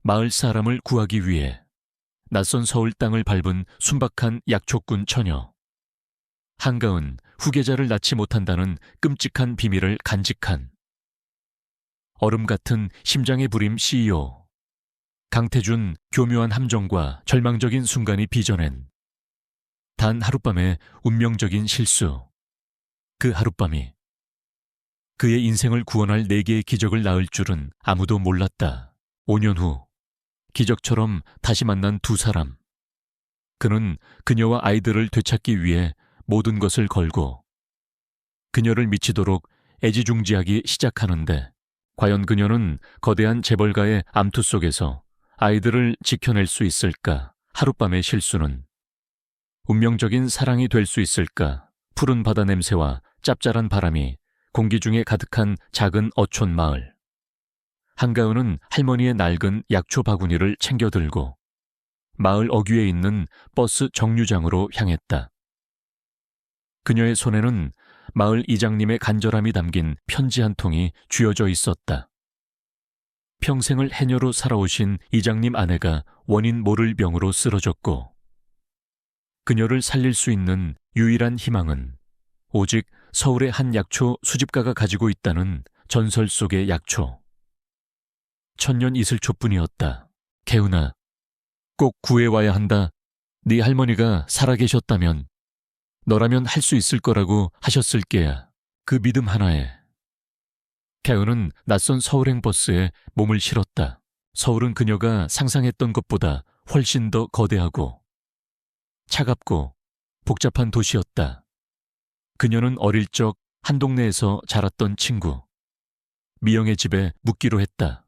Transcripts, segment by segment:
마을 사람을 구하기 위해 낯선 서울 땅을 밟은 순박한 약초꾼 처녀. 한가은 후계자를 낳지 못한다는 끔찍한 비밀을 간직한 얼음 같은 심장의 부림 CEO. 강태준 교묘한 함정과 절망적인 순간이 빚어낸 단 하룻밤의 운명적인 실수. 그 하룻밤이 그의 인생을 구원할 4개의 기적을 낳을 줄은 아무도 몰랐다. 5년 후 기적처럼 다시 만난 두 사람. 그는 그녀와 아이들을 되찾기 위해 모든 것을 걸고 그녀를 미치도록 애지중지하기 시작하는데, 과연 그녀는 거대한 재벌가의 암투 속에서 아이들을 지켜낼 수 있을까? 하룻밤의 실수는 운명적인 사랑이 될 수 있을까? 푸른 바다 냄새와 짭짤한 바람이 공기 중에 가득한 작은 어촌 마을. 한가은은 할머니의 낡은 약초 바구니를 챙겨 들고 마을 어귀에 있는 버스 정류장으로 향했다. 그녀의 손에는 마을 이장님의 간절함이 담긴 편지 한 통이 쥐어져 있었다. 평생을 해녀로 살아오신 이장님 아내가 원인 모를 병으로 쓰러졌고, 그녀를 살릴 수 있는 유일한 희망은 오직 서울의 한 약초 수집가가 가지고 있다는 전설 속의 약초. 천년 이슬초뿐이었다. 개훈아, 꼭 구해와야 한다. 네 할머니가 살아계셨다면 너라면 할 수 있을 거라고 하셨을 게야. 그 믿음 하나에. 개훈은 낯선 서울행 버스에 몸을 실었다. 서울은 그녀가 상상했던 것보다 훨씬 더 거대하고 차갑고 복잡한 도시였다. 그녀는 어릴 적 한 동네에서 자랐던 친구 미영의 집에 묵기로 했다.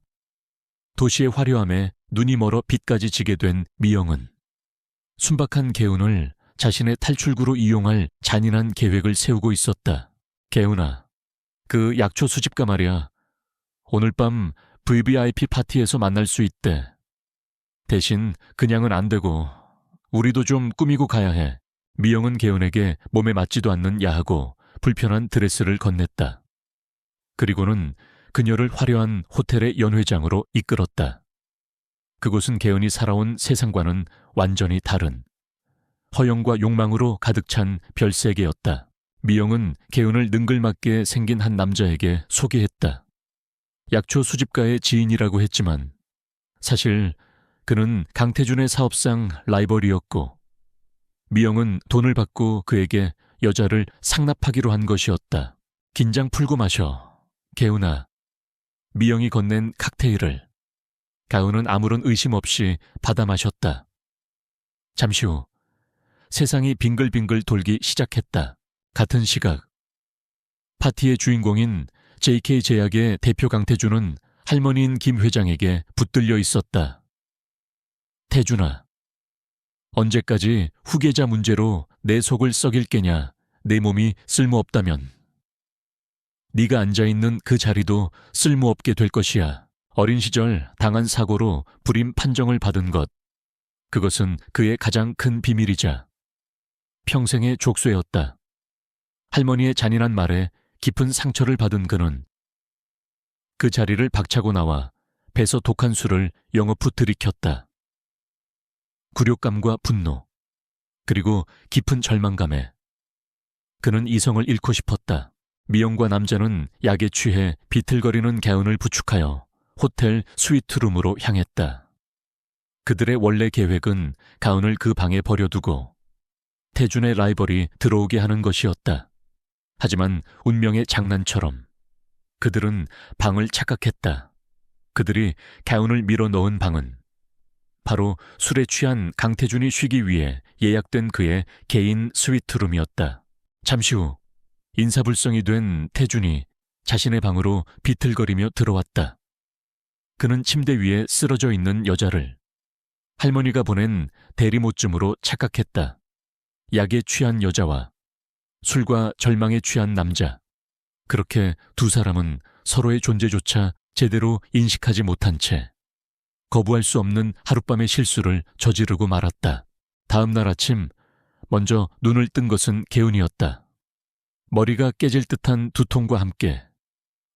도시의 화려함에 눈이 멀어 빛까지 지게 된 미영은 순박한 개훈을 자신의 탈출구로 이용할 잔인한 계획을 세우고 있었다. 개훈아, 그 약초 수집가 말이야. 오늘 밤 VVIP 파티에서 만날 수 있대. 대신 그냥은 안 되고 우리도 좀 꾸미고 가야 해. 미영은 개훈에게 몸에 맞지도 않는 야하고 불편한 드레스를 건넸다. 그리고는 그녀를 화려한 호텔의 연회장으로 이끌었다. 그곳은 개훈이 살아온 세상과는 완전히 다른 허영과 욕망으로 가득 찬 별세계였다. 미영은 개훈을 능글맞게 생긴 한 남자에게 소개했다. 약초 수집가의 지인이라고 했지만 사실 그는 강태준의 사업상 라이벌이었고, 미영은 돈을 받고 그에게 여자를 상납하기로 한 것이었다. 긴장 풀고 마셔, 개훈아. 미영이 건넨 칵테일을 가훈은 아무런 의심 없이 받아 마셨다. 잠시 후 세상이 빙글빙글 돌기 시작했다. 같은 시각 파티의 주인공인 JK제약의 대표 강태준은 할머니인 김 회장에게 붙들려 있었다. 태준아, 언제까지 후계자 문제로 내 속을 썩일 게냐. 내 몸이 쓸모없다면 네가 앉아있는 그 자리도 쓸모없게 될 것이야. 어린 시절 당한 사고로 불임 판정을 받은 것, 그것은 그의 가장 큰 비밀이자 평생의 족쇄였다. 할머니의 잔인한 말에 깊은 상처를 받은 그는 그 자리를 박차고 나와 배서 독한 술을 영업 후 들이켰다. 굴욕감과 분노, 그리고 깊은 절망감에 그는 이성을 잃고 싶었다. 미영과 남자는 약에 취해 비틀거리는 개운을 부축하여 호텔 스위트룸으로 향했다. 그들의 원래 계획은 가운을 그 방에 버려두고 태준의 라이벌이 들어오게 하는 것이었다. 하지만 운명의 장난처럼 그들은 방을 착각했다. 그들이 가운을 밀어 넣은 방은 바로 술에 취한 강태준이 쉬기 위해 예약된 그의 개인 스위트룸이었다. 잠시 후 인사불성이 된 태준이 자신의 방으로 비틀거리며 들어왔다. 그는 침대 위에 쓰러져 있는 여자를 할머니가 보낸 대리모쯤으로 착각했다. 약에 취한 여자와 술과 절망에 취한 남자. 그렇게 두 사람은 서로의 존재조차 제대로 인식하지 못한 채 거부할 수 없는 하룻밤의 실수를 저지르고 말았다. 다음 날 아침 먼저 눈을 뜬 것은 개운이었다. 머리가 깨질 듯한 두통과 함께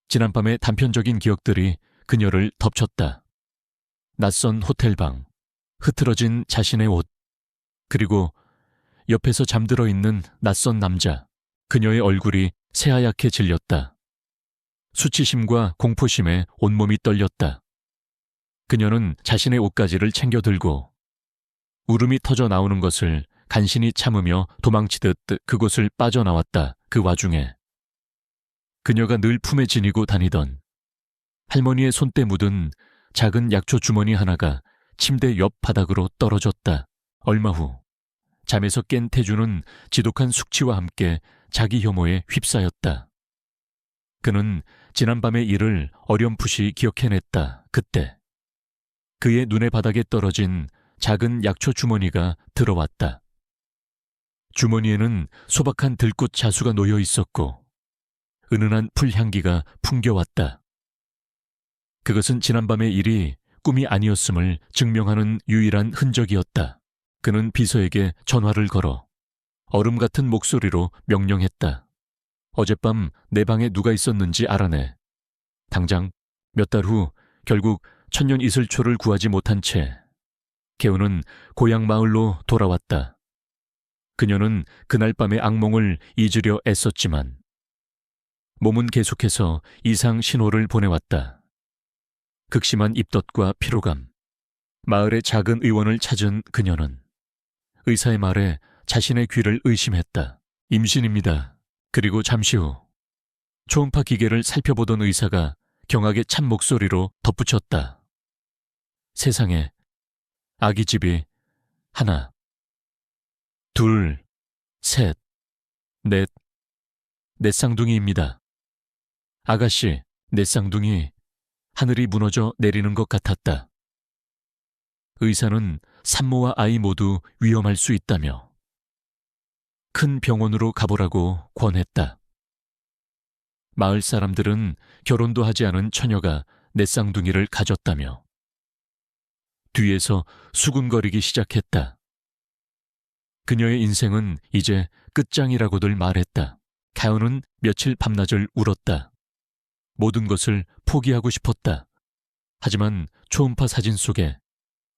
지난밤의 단편적인 기억들이 그녀를 덮쳤다. 낯선 호텔방, 흐트러진 자신의 옷, 그리고 옆에서 잠들어 있는 낯선 남자, 그녀의 얼굴이 새하얗게 질렸다. 수치심과 공포심에 온몸이 떨렸다. 그녀는 자신의 옷가지를 챙겨 들고 울음이 터져 나오는 것을 간신히 참으며 도망치듯 그곳을 빠져나왔다. 그 와중에 그녀가 늘 품에 지니고 다니던 할머니의 손때 묻은 작은 약초 주머니 하나가 침대 옆 바닥으로 떨어졌다. 얼마 후 잠에서 깬 태주는 지독한 숙취와 함께 자기 혐오에 휩싸였다. 그는 지난밤의 일을 어렴풋이 기억해냈다. 그때 그의 눈의 바닥에 떨어진 작은 약초 주머니가 들어왔다. 주머니에는 소박한 들꽃 자수가 놓여 있었고 은은한 풀향기가 풍겨왔다. 그것은 지난밤의 일이 꿈이 아니었음을 증명하는 유일한 흔적이었다. 그는 비서에게 전화를 걸어 얼음 같은 목소리로 명령했다. 어젯밤 내 방에 누가 있었는지 알아내. 당장 몇 달 후 결국 천년 이슬초를 구하지 못한 채 개우는 고향 마을로 돌아왔다. 그녀는 그날 밤의 악몽을 잊으려 애썼지만 몸은 계속해서 이상 신호를 보내왔다. 극심한 입덧과 피로감. 마을의 작은 의원을 찾은 그녀는 의사의 말에 자신의 귀를 의심했다. 임신입니다. 그리고 잠시 후 초음파 기계를 살펴보던 의사가 경악의 찬 목소리로 덧붙였다. 세상에 아기집이 하나, 둘, 셋, 넷 쌍둥이입니다. 아가씨, 넷 쌍둥이. 하늘이 무너져 내리는 것 같았다. 의사는 산모와 아이 모두 위험할 수 있다며 큰 병원으로 가보라고 권했다. 마을 사람들은 결혼도 하지 않은 처녀가 넷 쌍둥이를 가졌다며 뒤에서 수군거리기 시작했다. 그녀의 인생은 이제 끝장이라고들 말했다. 가은은 며칠 밤낮을 울었다. 모든 것을 포기하고 싶었다. 하지만 초음파 사진 속에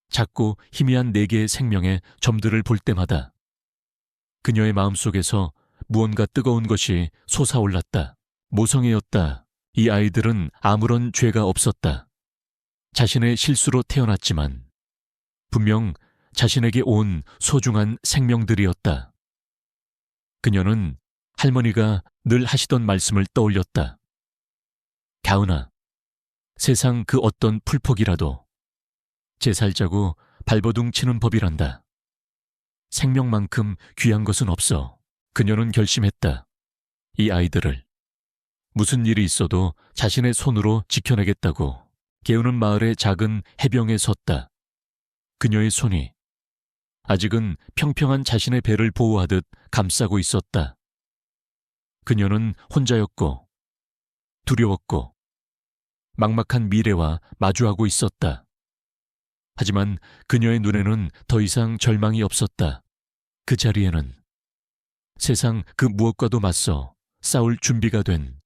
작고 희미한 네 개의 생명의 점들을 볼 때마다 그녀의 마음속에서 무언가 뜨거운 것이 솟아올랐다. 모성애였다. 이 아이들은 아무런 죄가 없었다. 자신의 실수로 태어났지만 분명 자신에게 온 소중한 생명들이었다. 그녀는 할머니가 늘 하시던 말씀을 떠올렸다. 가은아, 세상 그 어떤 풀포기라도 제 살자고 발버둥 치는 법이란다. 생명만큼 귀한 것은 없어. 그녀는 결심했다. 이 아이들을 무슨 일이 있어도 자신의 손으로 지켜내겠다고. 개우는 마을의 작은 해병에 섰다. 그녀의 손이 아직은 평평한 자신의 배를 보호하듯 감싸고 있었다. 그녀는 혼자였고 두려웠고 막막한 미래와 마주하고 있었다. 하지만 그녀의 눈에는 더 이상 절망이 없었다. 그 자리에는 세상 그 무엇과도 맞서 싸울 준비가 된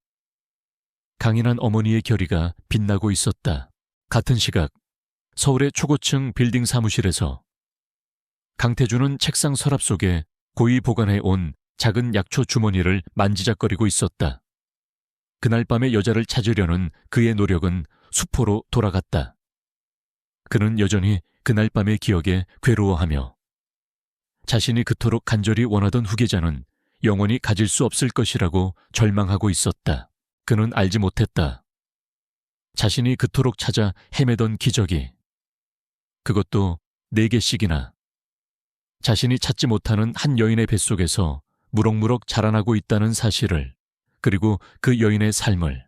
강인한 어머니의 결의가 빛나고 있었다. 같은 시각 서울의 초고층 빌딩 사무실에서 강태주는 책상 서랍 속에 고이 보관해 온 작은 약초 주머니를 만지작거리고 있었다. 그날 밤의 여자를 찾으려는 그의 노력은 수포로 돌아갔다. 그는 여전히 그날 밤의 기억에 괴로워하며 자신이 그토록 간절히 원하던 후계자는 영원히 가질 수 없을 것이라고 절망하고 있었다. 그는 알지 못했다. 자신이 그토록 찾아 헤매던 기적이 그것도 4개씩이나 자신이 찾지 못하는 한 여인의 뱃속에서 무럭무럭 자라나고 있다는 사실을, 그리고 그 여인의 삶을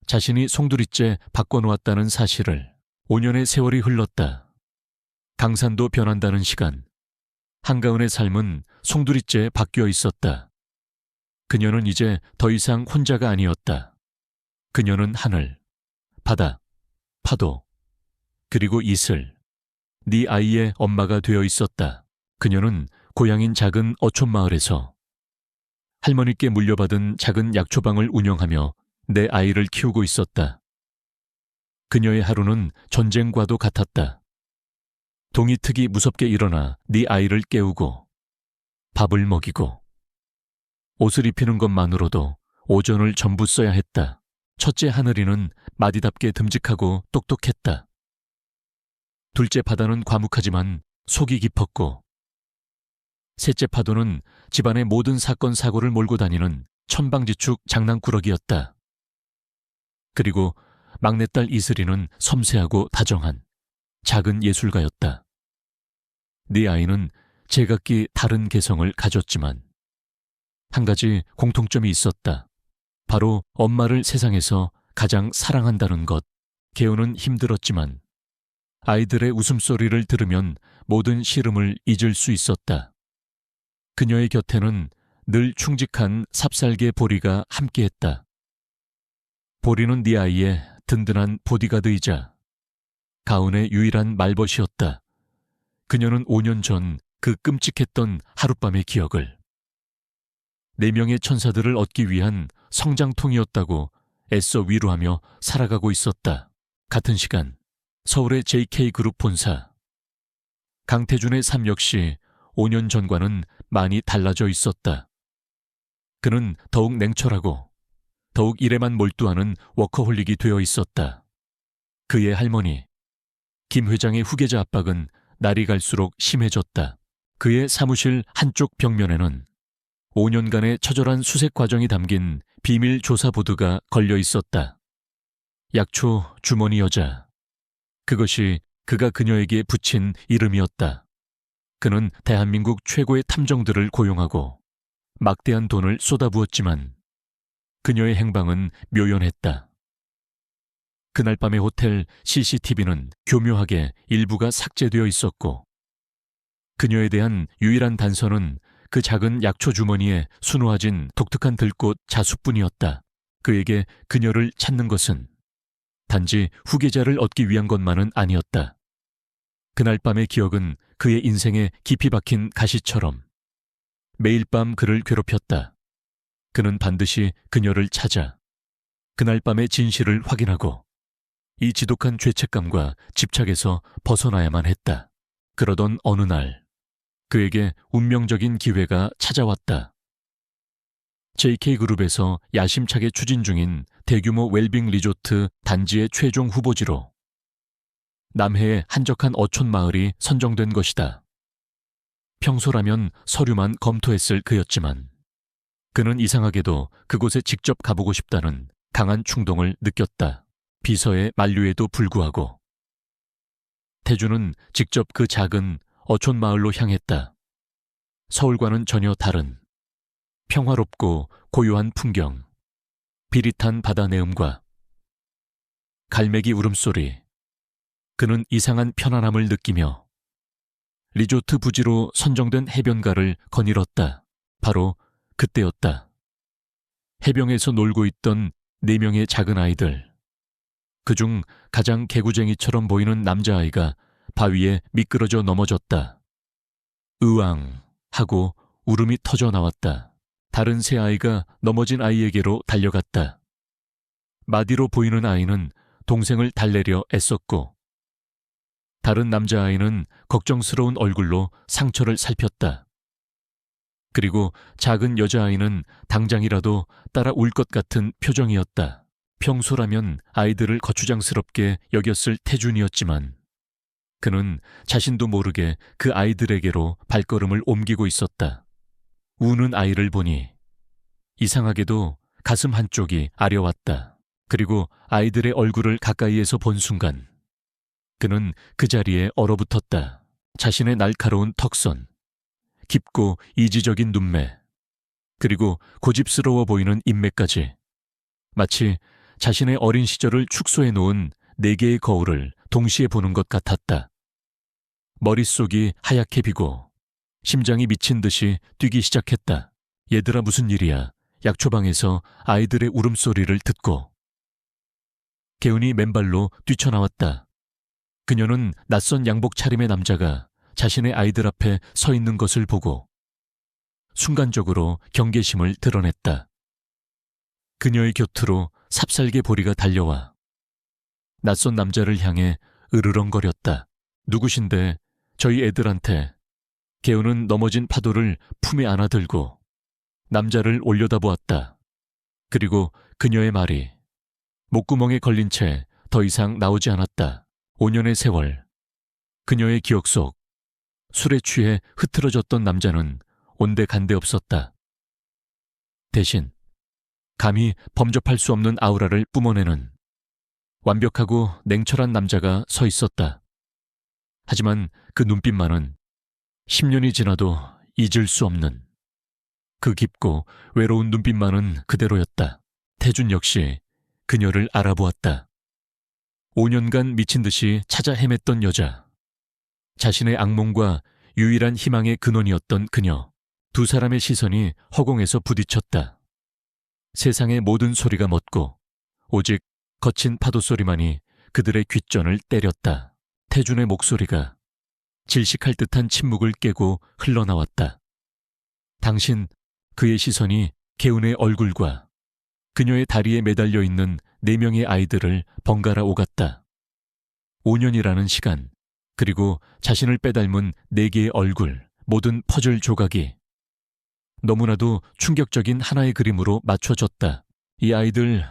자신이 송두리째 바꿔놓았다는 사실을. 5년의 세월이 흘렀다. 강산도 변한다는 시간. 한가은의 삶은 송두리째 바뀌어 있었다. 그녀는 이제 더 이상 혼자가 아니었다. 그녀는 하늘, 바다, 파도, 그리고 이슬, 네 아이의 엄마가 되어 있었다. 그녀는 고향인 작은 어촌마을에서 할머니께 물려받은 작은 약초방을 운영하며 내 아이를 키우고 있었다. 그녀의 하루는 전쟁과도 같았다. 동이특이 무섭게 일어나 네 아이를 깨우고 밥을 먹이고 옷을 입히는 것만으로도 오전을 전부 써야 했다. 첫째 하늘이는 마디답게 듬직하고 똑똑했다. 둘째 바다는 과묵하지만 속이 깊었고, 셋째 파도는 집안의 모든 사건 사고를 몰고 다니는 천방지축 장난꾸러기였다. 그리고 막내딸 이슬이는 섬세하고 다정한 작은 예술가였다. 네 아이는 제각기 다른 개성을 가졌지만 한 가지 공통점이 있었다. 바로 엄마를 세상에서 가장 사랑한다는 것. 개우는 힘들었지만 아이들의 웃음소리를 들으면 모든 시름을 잊을 수 있었다. 그녀의 곁에는 늘 충직한 삽살개 보리가 함께했다. 보리는 네 아이의 든든한 보디가드이자 가은의 유일한 말벗이었다. 그녀는 5년 전 그 끔찍했던 하룻밤의 기억을 4명의 천사들을 얻기 위한 성장통이었다고 애써 위로하며 살아가고 있었다. 같은 시간 서울의 JK그룹 본사. 강태준의 삶 역시 5년 전과는 많이 달라져 있었다. 그는 더욱 냉철하고 더욱 일에만 몰두하는 워커홀릭이 되어 있었다. 그의 할머니, 김 회장의 후계자 압박은 날이 갈수록 심해졌다. 그의 사무실 한쪽 벽면에는 5년간의 처절한 수색 과정이 담긴 비밀 조사 보드가 걸려 있었다. 약초 주머니 여자. 그것이 그가 그녀에게 붙인 이름이었다. 그는 대한민국 최고의 탐정들을 고용하고 막대한 돈을 쏟아부었지만 그녀의 행방은 묘연했다. 그날 밤의 호텔 CCTV는 교묘하게 일부가 삭제되어 있었고 그녀에 대한 유일한 단서는 그 작은 약초 주머니에 수놓아진 독특한 들꽃 자수뿐이었다. 그에게 그녀를 찾는 것은 단지 후계자를 얻기 위한 것만은 아니었다. 그날 밤의 기억은 그의 인생에 깊이 박힌 가시처럼 매일 밤 그를 괴롭혔다. 그는 반드시 그녀를 찾아 그날 밤의 진실을 확인하고 이 지독한 죄책감과 집착에서 벗어나야만 했다. 그러던 어느 날 그에게 운명적인 기회가 찾아왔다. JK그룹에서 야심차게 추진 중인 대규모 웰빙 리조트 단지의 최종 후보지로 남해의 한적한 어촌 마을이 선정된 것이다. 평소라면 서류만 검토했을 그였지만 그는 이상하게도 그곳에 직접 가보고 싶다는 강한 충동을 느꼈다. 비서의 만류에도 불구하고 태주는 직접 그 작은 어촌 마을로 향했다. 서울과는 전혀 다른 평화롭고 고요한 풍경, 비릿한 바다 내음과 갈매기 울음소리. 그는 이상한 편안함을 느끼며 리조트 부지로 선정된 해변가를 거닐었다. 바로 그때였다. 해변에서 놀고 있던 4명의 작은 아이들. 그중 가장 개구쟁이처럼 보이는 남자아이가 바위에 미끄러져 넘어졌다. 으앙 하고 울음이 터져 나왔다. 다른 세 아이가 넘어진 아이에게로 달려갔다. 마디로 보이는 아이는 동생을 달래려 애썼고 다른 남자아이는 걱정스러운 얼굴로 상처를 살폈다. 그리고 작은 여자아이는 당장이라도 따라 울 것 같은 표정이었다. 평소라면 아이들을 거추장스럽게 여겼을 태준이었지만 그는 자신도 모르게 그 아이들에게로 발걸음을 옮기고 있었다. 우는 아이를 보니 이상하게도 가슴 한쪽이 아려왔다. 그리고 아이들의 얼굴을 가까이에서 본 순간 그는 그 자리에 얼어붙었다. 자신의 날카로운 턱선, 깊고 이지적인 눈매, 그리고 고집스러워 보이는 인매까지 마치 자신의 어린 시절을 축소해 놓은 4개의 거울을 동시에 보는 것 같았다. 머릿속이 하얗게 비고 심장이 미친 듯이 뛰기 시작했다. 얘들아 무슨 일이야. 약초방에서 아이들의 울음소리를 듣고 개운이 맨발로 뛰쳐나왔다. 그녀는 낯선 양복 차림의 남자가 자신의 아이들 앞에 서 있는 것을 보고 순간적으로 경계심을 드러냈다. 그녀의 곁으로 삽살개 보리가 달려와 낯선 남자를 향해 으르렁거렸다. 누구신데 저희 애들한테. 개우는 넘어진 파도를 품에 안아들고 남자를 올려다보았다. 그리고 그녀의 말이 목구멍에 걸린 채 더 이상 나오지 않았다. 5년의 세월. 그녀의 기억 속 술에 취해 흐트러졌던 남자는 온데간데 없었다. 대신 감히 범접할 수 없는 아우라를 뿜어내는 완벽하고 냉철한 남자가 서 있었다. 하지만 그 눈빛만은 10년이 지나도 잊을 수 없는 그 깊고 외로운 눈빛만은 그대로였다. 태준 역시 그녀를 알아보았다. 5년간 미친 듯이 찾아 헤맸던 여자. 자신의 악몽과 유일한 희망의 근원이었던 그녀. 두 사람의 시선이 허공에서 부딪혔다. 세상의 모든 소리가 멎고 오직 거친 파도 소리만이 그들의 귓전을 때렸다. 태준의 목소리가 질식할 듯한 침묵을 깨고 흘러나왔다. 당신, 그의 시선이 개운의 얼굴과 그녀의 다리에 매달려 있는 4명의 아이들을 번갈아 오갔다. 5년이라는 시간, 그리고 자신을 빼닮은 4개의 얼굴, 모든 퍼즐 조각이 너무나도 충격적인 하나의 그림으로 맞춰졌다. 이 아이들,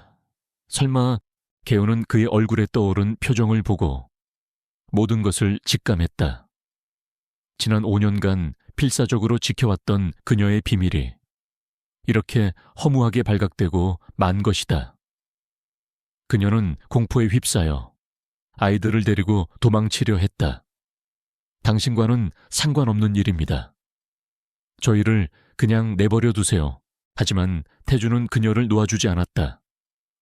설마. 개우는 그의 얼굴에 떠오른 표정을 보고 모든 것을 직감했다. 지난 5년간 필사적으로 지켜왔던 그녀의 비밀이 이렇게 허무하게 발각되고 만 것이다. 그녀는 공포에 휩싸여 아이들을 데리고 도망치려 했다. 당신과는 상관없는 일입니다. 저희를 그냥 내버려 두세요. 하지만 태주는 그녀를 놓아주지 않았다.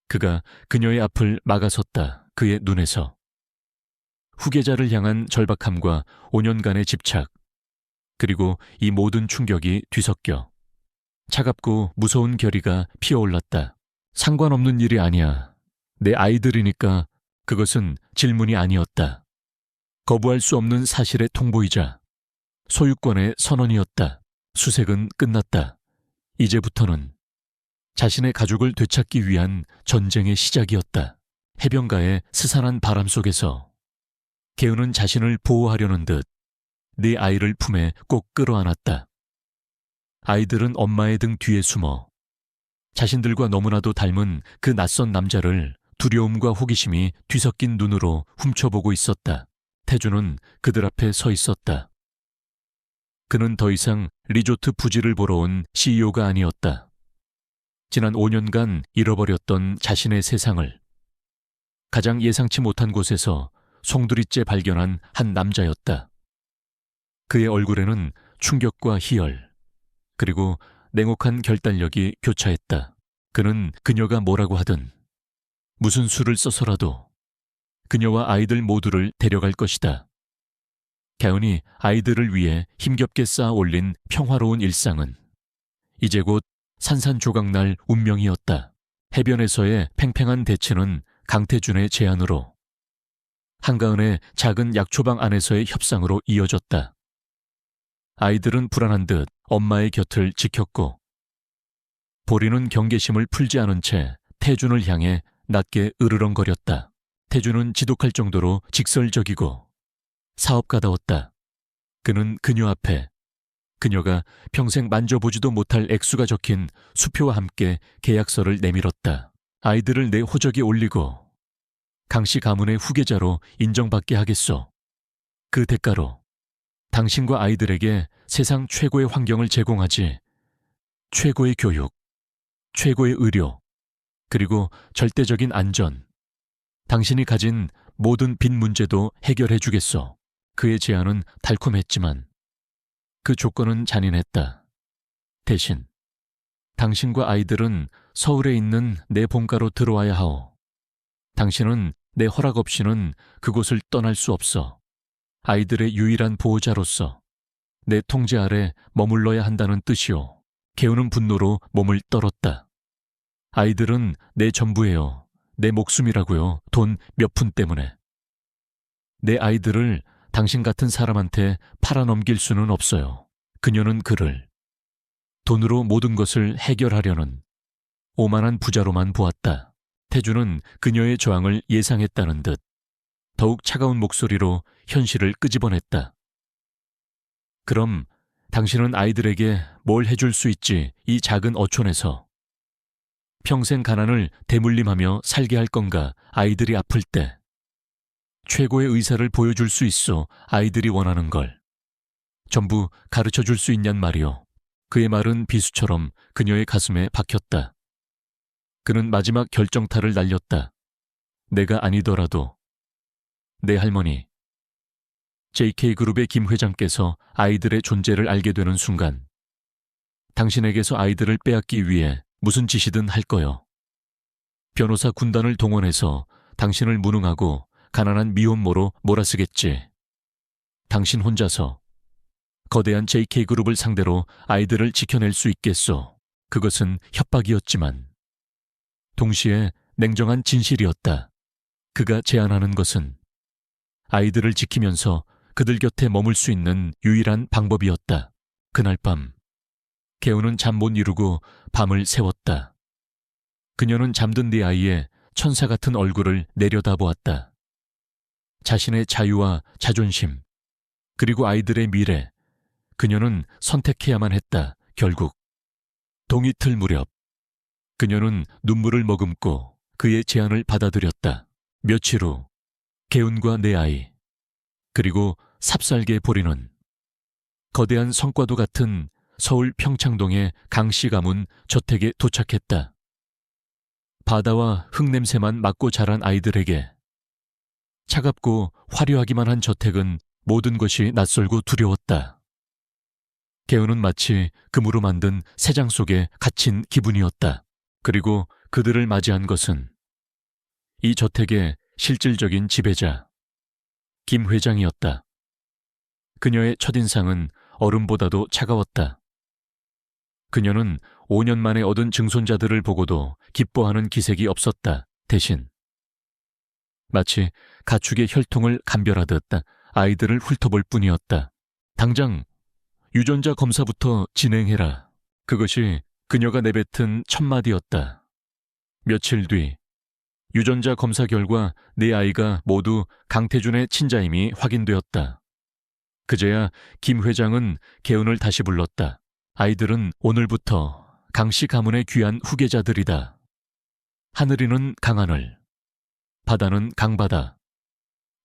그가 그녀의 앞을 막아섰다. 그의 눈에서 후계자를 향한 절박함과 5년간의 집착, 그리고 이 모든 충격이 뒤섞여 차갑고 무서운 결의가 피어올랐다. 상관없는 일이 아니야. 내 아이들이니까. 그것은 질문이 아니었다. 거부할 수 없는 사실의 통보이자 소유권의 선언이었다. 수색은 끝났다. 이제부터는 자신의 가족을 되찾기 위한 전쟁의 시작이었다. 해변가의 스산한 바람 속에서 개우는 자신을 보호하려는 듯 네 아이를 품에 꼭 끌어안았다. 아이들은 엄마의 등 뒤에 숨어 자신들과 너무나도 닮은 그 낯선 남자를 두려움과 호기심이 뒤섞인 눈으로 훔쳐보고 있었다. 태주는 그들 앞에 서 있었다. 그는 더 이상 리조트 부지를 보러 온 CEO가 아니었다. 지난 5년간 잃어버렸던 자신의 세상을 가장 예상치 못한 곳에서 송두리째 발견한 한 남자였다. 그의 얼굴에는 충격과 희열, 그리고 냉혹한 결단력이 교차했다. 그는 그녀가 뭐라고 하든 무슨 수를 써서라도 그녀와 아이들 모두를 데려갈 것이다. 개운이 아이들을 위해 힘겹게 쌓아 올린 평화로운 일상은 이제 곧 산산조각날 운명이었다. 해변에서의 팽팽한 대치는 강태준의 제안으로, 한가은의 작은 약초방 안에서의 협상으로 이어졌다. 아이들은 불안한 듯 엄마의 곁을 지켰고, 보리는 경계심을 풀지 않은 채 태준을 향해 낮게 으르렁거렸다. 태준은 지독할 정도로 직설적이고 사업가다웠다. 그는 그녀 앞에 그녀가 평생 만져보지도 못할 액수가 적힌 수표와 함께 계약서를 내밀었다. 아이들을 내 호적에 올리고 강씨 가문의 후계자로 인정받게 하겠소. 그 대가로 당신과 아이들에게 세상 최고의 환경을 제공하지, 최고의 교육, 최고의 의료, 그리고 절대적인 안전, 당신이 가진 모든 빚 문제도 해결해 주겠소. 그의 제안은 달콤했지만 그 조건은 잔인했다. 대신 당신과 아이들은 서울에 있는 내 본가로 들어와야 하오. 당신은 내 허락 없이는 그곳을 떠날 수 없어. 아이들의 유일한 보호자로서 내 통제 아래 머물러야 한다는 뜻이오. 개우는 분노로 몸을 떨었다. 아이들은 내 전부예요. 내 목숨이라고요. 돈 몇 푼 때문에. 내 아이들을 당신 같은 사람한테 팔아넘길 수는 없어요. 그녀는 그를 돈으로 모든 것을 해결하려는 오만한 부자로만 보았다. 태주는 그녀의 저항을 예상했다는 듯 더욱 차가운 목소리로 현실을 끄집어냈다. 그럼 당신은 아이들에게 뭘 해줄 수 있지, 이 작은 어촌에서. 평생 가난을 대물림하며 살게 할 건가, 아이들이 아플 때. 최고의 의사를 보여줄 수 있어, 아이들이 원하는 걸. 전부 가르쳐 줄 수 있냔 말이오. 그의 말은 비수처럼 그녀의 가슴에 박혔다. 그는 마지막 결정타를 날렸다. 내가 아니더라도. 내 할머니. JK그룹의 김 회장께서 아이들의 존재를 알게 되는 순간 당신에게서 아이들을 빼앗기 위해 무슨 짓이든 할 거요. 변호사 군단을 동원해서 당신을 무능하고 가난한 미혼모로 몰아쓰겠지. 당신 혼자서 거대한 JK그룹을 상대로 아이들을 지켜낼 수 있겠소. 그것은 협박이었지만 동시에 냉정한 진실이었다. 그가 제안하는 것은 아이들을 지키면서 그들 곁에 머물 수 있는 유일한 방법이었다. 그날 밤 개우는 잠 못 이루고 밤을 새웠다. 그녀는 잠든 네 아이의 천사 같은 얼굴을 내려다보았다. 자신의 자유와 자존심, 그리고 아이들의 미래, 그녀는 선택해야만 했다. 결국 동이틀 무렵 그녀는 눈물을 머금고 그의 제안을 받아들였다. 며칠 후 개운과 내 아이, 그리고 삽살개 보리는 거대한 성과도 같은 서울 평창동의 강씨 가문 저택에 도착했다. 바다와 흙냄새만 맡고 자란 아이들에게 차갑고 화려하기만 한 저택은 모든 것이 낯설고 두려웠다. 개우는 마치 금으로 만든 새장 속에 갇힌 기분이었다. 그리고 그들을 맞이한 것은 이 저택의 실질적인 지배자, 김 회장이었다. 그녀의 첫인상은 얼음보다도 차가웠다. 그녀는 5년 만에 얻은 증손자들을 보고도 기뻐하는 기색이 없었다. 대신 마치 가축의 혈통을 감별하듯 아이들을 훑어볼 뿐이었다. 당장 유전자 검사부터 진행해라. 그것이 그녀가 내뱉은 첫마디였다. 며칠 뒤 유전자 검사 결과 네 아이가 모두 강태준의 친자임이 확인되었다. 그제야 김 회장은 개운을 다시 불렀다. 아이들은 오늘부터 강씨 가문의 귀한 후계자들이다. 하늘이는 강하늘, 바다는 강바다,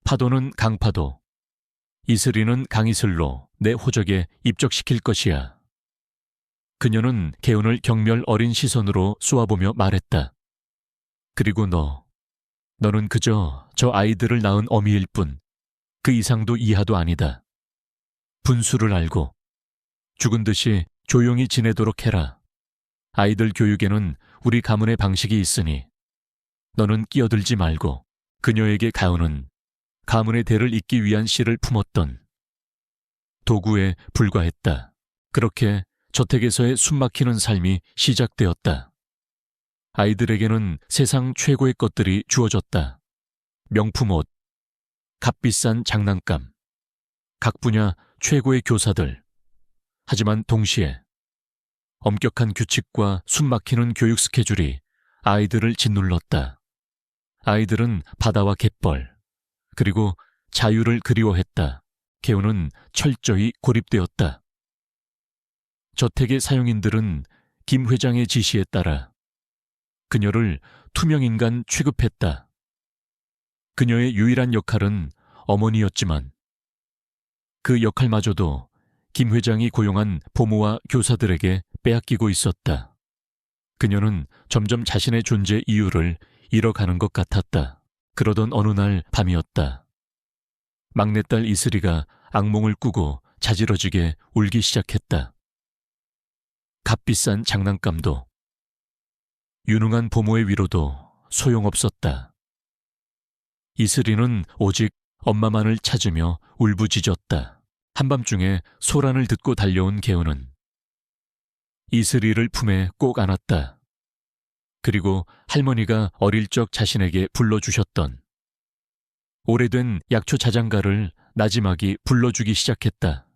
파도는 강파도, 이슬이는 강이슬로 내 호적에 입적시킬 것이야. 그녀는 개운을 경멸 어린 시선으로 쏘아보며 말했다. 그리고 너는 그저 저 아이들을 낳은 어미일 뿐 그 이상도 이하도 아니다. 분수를 알고 죽은 듯이 조용히 지내도록 해라. 아이들 교육에는 우리 가문의 방식이 있으니 너는 끼어들지 말고. 그녀에게 가은은 가문의 대를 잇기 위한 씨를 품었던 도구에 불과했다. 그렇게 저택에서의 숨막히는 삶이 시작되었다. 아이들에게는 세상 최고의 것들이 주어졌다. 명품 옷, 값비싼 장난감, 각 분야 최고의 교사들. 하지만 동시에 엄격한 규칙과 숨막히는 교육 스케줄이 아이들을 짓눌렀다. 아이들은 바다와 갯벌, 그리고 자유를 그리워했다. 개우는 철저히 고립되었다. 저택의 사용인들은 김 회장의 지시에 따라 그녀를 투명인간 취급했다. 그녀의 유일한 역할은 어머니였지만 그 역할마저도 김 회장이 고용한 보모와 교사들에게 빼앗기고 있었다. 그녀는 점점 자신의 존재 이유를 잃어가는 것 같았다. 그러던 어느 날 밤이었다. 막내딸 이슬이가 악몽을 꾸고 자지러지게 울기 시작했다. 값비싼 장난감도 유능한 보모의 위로도 소용없었다. 이슬이는 오직 엄마만을 찾으며 울부짖었다. 한밤중에 소란을 듣고 달려온 개우는 이슬이를 품에 꼭 안았다. 그리고 할머니가 어릴 적 자신에게 불러주셨던 오래된 약초 자장가를 나지막이 불러주기 시작했다.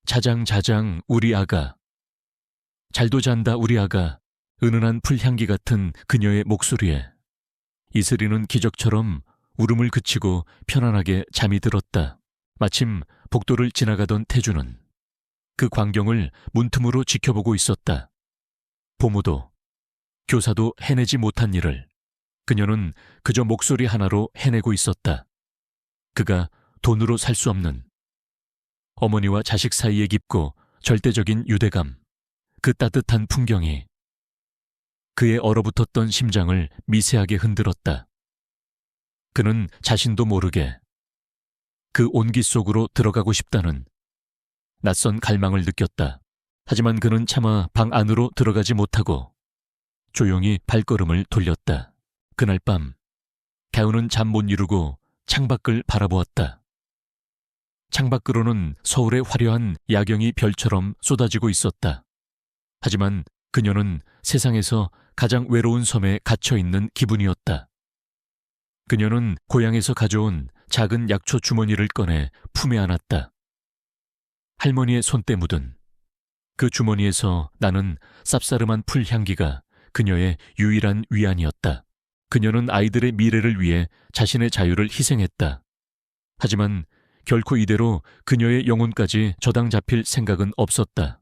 자장 자장 우리 아가, 잘도 잔다 우리 아가, 은은한 풀향기 같은 그녀의 목소리에 이슬이는 기적처럼 울음을 그치고 편안하게 잠이 들었다. 마침 복도를 지나가던 태주는 그 광경을 문틈으로 지켜보고 있었다. 보모도, 교사도 해내지 못한 일을 그녀는 그저 목소리 하나로 해내고 있었다. 그가 돈으로 살 수 없는 어머니와 자식 사이에 깊고 절대적인 유대감, 그 따뜻한 풍경이 그의 얼어붙었던 심장을 미세하게 흔들었다. 그는 자신도 모르게 그 온기 속으로 들어가고 싶다는 낯선 갈망을 느꼈다. 하지만 그는 차마 방 안으로 들어가지 못하고 조용히 발걸음을 돌렸다. 그날 밤 가은은 잠 못 이루고 창밖을 바라보았다. 창밖으로는 서울의 화려한 야경이 별처럼 쏟아지고 있었다. 하지만 그녀는 세상에서 가장 외로운 섬에 갇혀 있는 기분이었다. 그녀는 고향에서 가져온 작은 약초 주머니를 꺼내 품에 안았다. 할머니의 손때 묻은 그 주머니에서 나는 쌉싸름한 풀 향기가 그녀의 유일한 위안이었다. 그녀는 아이들의 미래를 위해 자신의 자유를 희생했다. 하지만 결코 이대로 그녀의 영혼까지 저당 잡힐 생각은 없었다.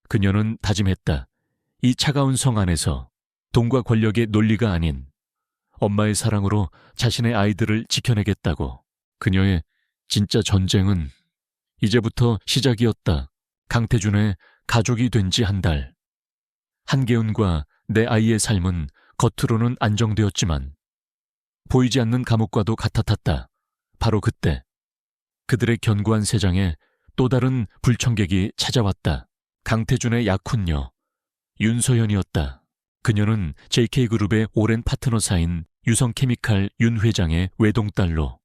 그녀는 다짐했다. 이 차가운 성 안에서 돈과 권력의 논리가 아닌 엄마의 사랑으로 자신의 아이들을 지켜내겠다고. 그녀의 진짜 전쟁은 이제부터 시작이었다. 강태준의 가족이 된 지 한 달. 한계은과 내 아이의 삶은 겉으로는 안정되었지만 보이지 않는 감옥과도 같았다. 바로 그때 그들의 견고한 세상에 또 다른 불청객이 찾아왔다. 강태준의 약혼녀 윤서연이었다. 그녀는 JK그룹의 오랜 파트너사인 유성케미칼 윤 회장의 외동딸로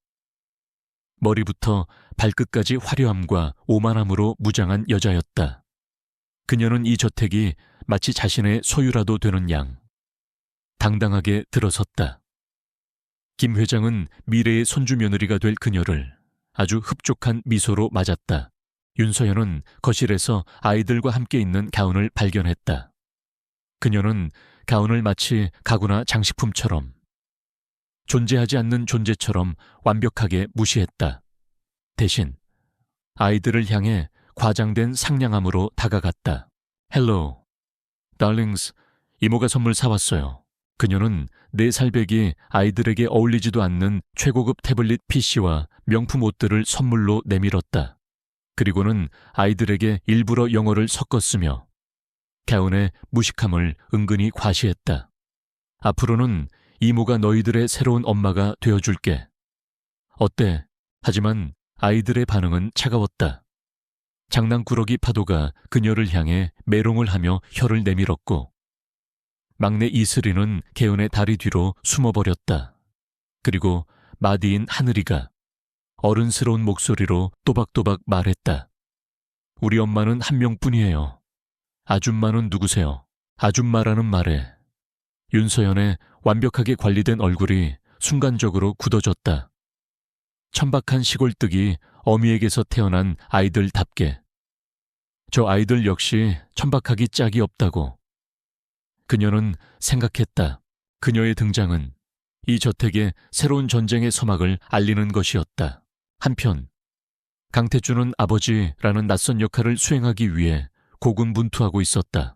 머리부터 발끝까지 화려함과 오만함으로 무장한 여자였다. 그녀는 이 저택이 마치 자신의 소유라도 되는 양 당당하게 들어섰다. 김 회장은 미래의 손주 며느리가 될 그녀를 아주 흡족한 미소로 맞았다. 윤서연은 거실에서 아이들과 함께 있는 가운을 발견했다. 그녀는 가운을 마치 가구나 장식품처럼 존재하지 않는 존재처럼 완벽하게 무시했다. 대신 아이들을 향해 과장된 상냥함으로 다가갔다. 헬로, 달링스, 이모가 선물 사왔어요. 그녀는 4살배기 아이들에게 어울리지도 않는 최고급 태블릿 PC와 명품 옷들을 선물로 내밀었다. 그리고는 아이들에게 일부러 영어를 섞었으며 가운의 무식함을 은근히 과시했다. 앞으로는 이모가 너희들의 새로운 엄마가 되어줄게. 어때? 하지만 아이들의 반응은 차가웠다. 장난꾸러기 파도가 그녀를 향해 메롱을 하며 혀를 내밀었고 막내 이슬이는 개은의 다리 뒤로 숨어버렸다. 그리고 마디인 하늘이가 어른스러운 목소리로 또박또박 말했다. 우리 엄마는 한 명뿐이에요. 아줌마는 누구세요? 아줌마라는 말에 윤서연의 완벽하게 관리된 얼굴이 순간적으로 굳어졌다. 천박한 시골뜨기 어미에게서 태어난 아이들답게 저 아이들 역시 천박하기 짝이 없다고. 그녀는 생각했다. 그녀의 등장은 이 저택의 새로운 전쟁의 서막을 알리는 것이었다. 한편 강태준은 아버지라는 낯선 역할을 수행하기 위해 고군분투하고 있었다.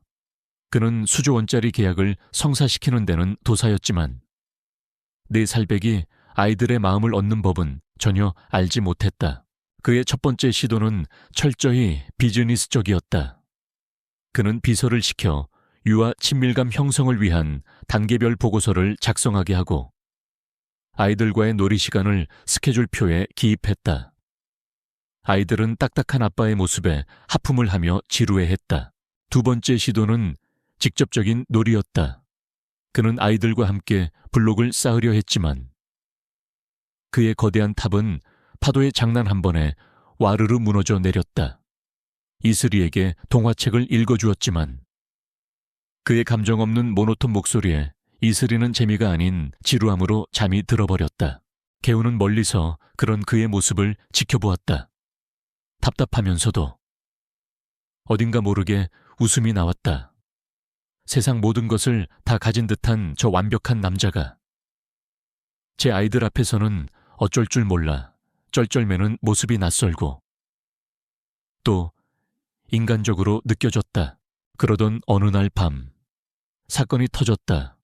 그는 수조 원짜리 계약을 성사시키는 데는 도사였지만 4살배기 아이들의 마음을 얻는 법은 전혀 알지 못했다. 그의 첫 번째 시도는 철저히 비즈니스적이었다. 그는 비서를 시켜 유아 친밀감 형성을 위한 단계별 보고서를 작성하게 하고 아이들과의 놀이 시간을 스케줄표에 기입했다. 아이들은 딱딱한 아빠의 모습에 하품을 하며 지루해했다. 두 번째 시도는 직접적인 놀이였다. 그는 아이들과 함께 블록을 쌓으려 했지만 그의 거대한 탑은 파도의 장난 한 번에 와르르 무너져 내렸다. 이슬이에게 동화책을 읽어주었지만 그의 감정 없는 모노톤 목소리에 이슬이는 재미가 아닌 지루함으로 잠이 들어버렸다. 개우는 멀리서 그런 그의 모습을 지켜보았다. 답답하면서도 어딘가 모르게 웃음이 나왔다. 세상 모든 것을 다 가진 듯한 저 완벽한 남자가 제 아이들 앞에서는 어쩔 줄 몰라 쩔쩔매는 모습이 낯설고 또 인간적으로 느껴졌다. 그러던 어느 날 밤 사건이 터졌다.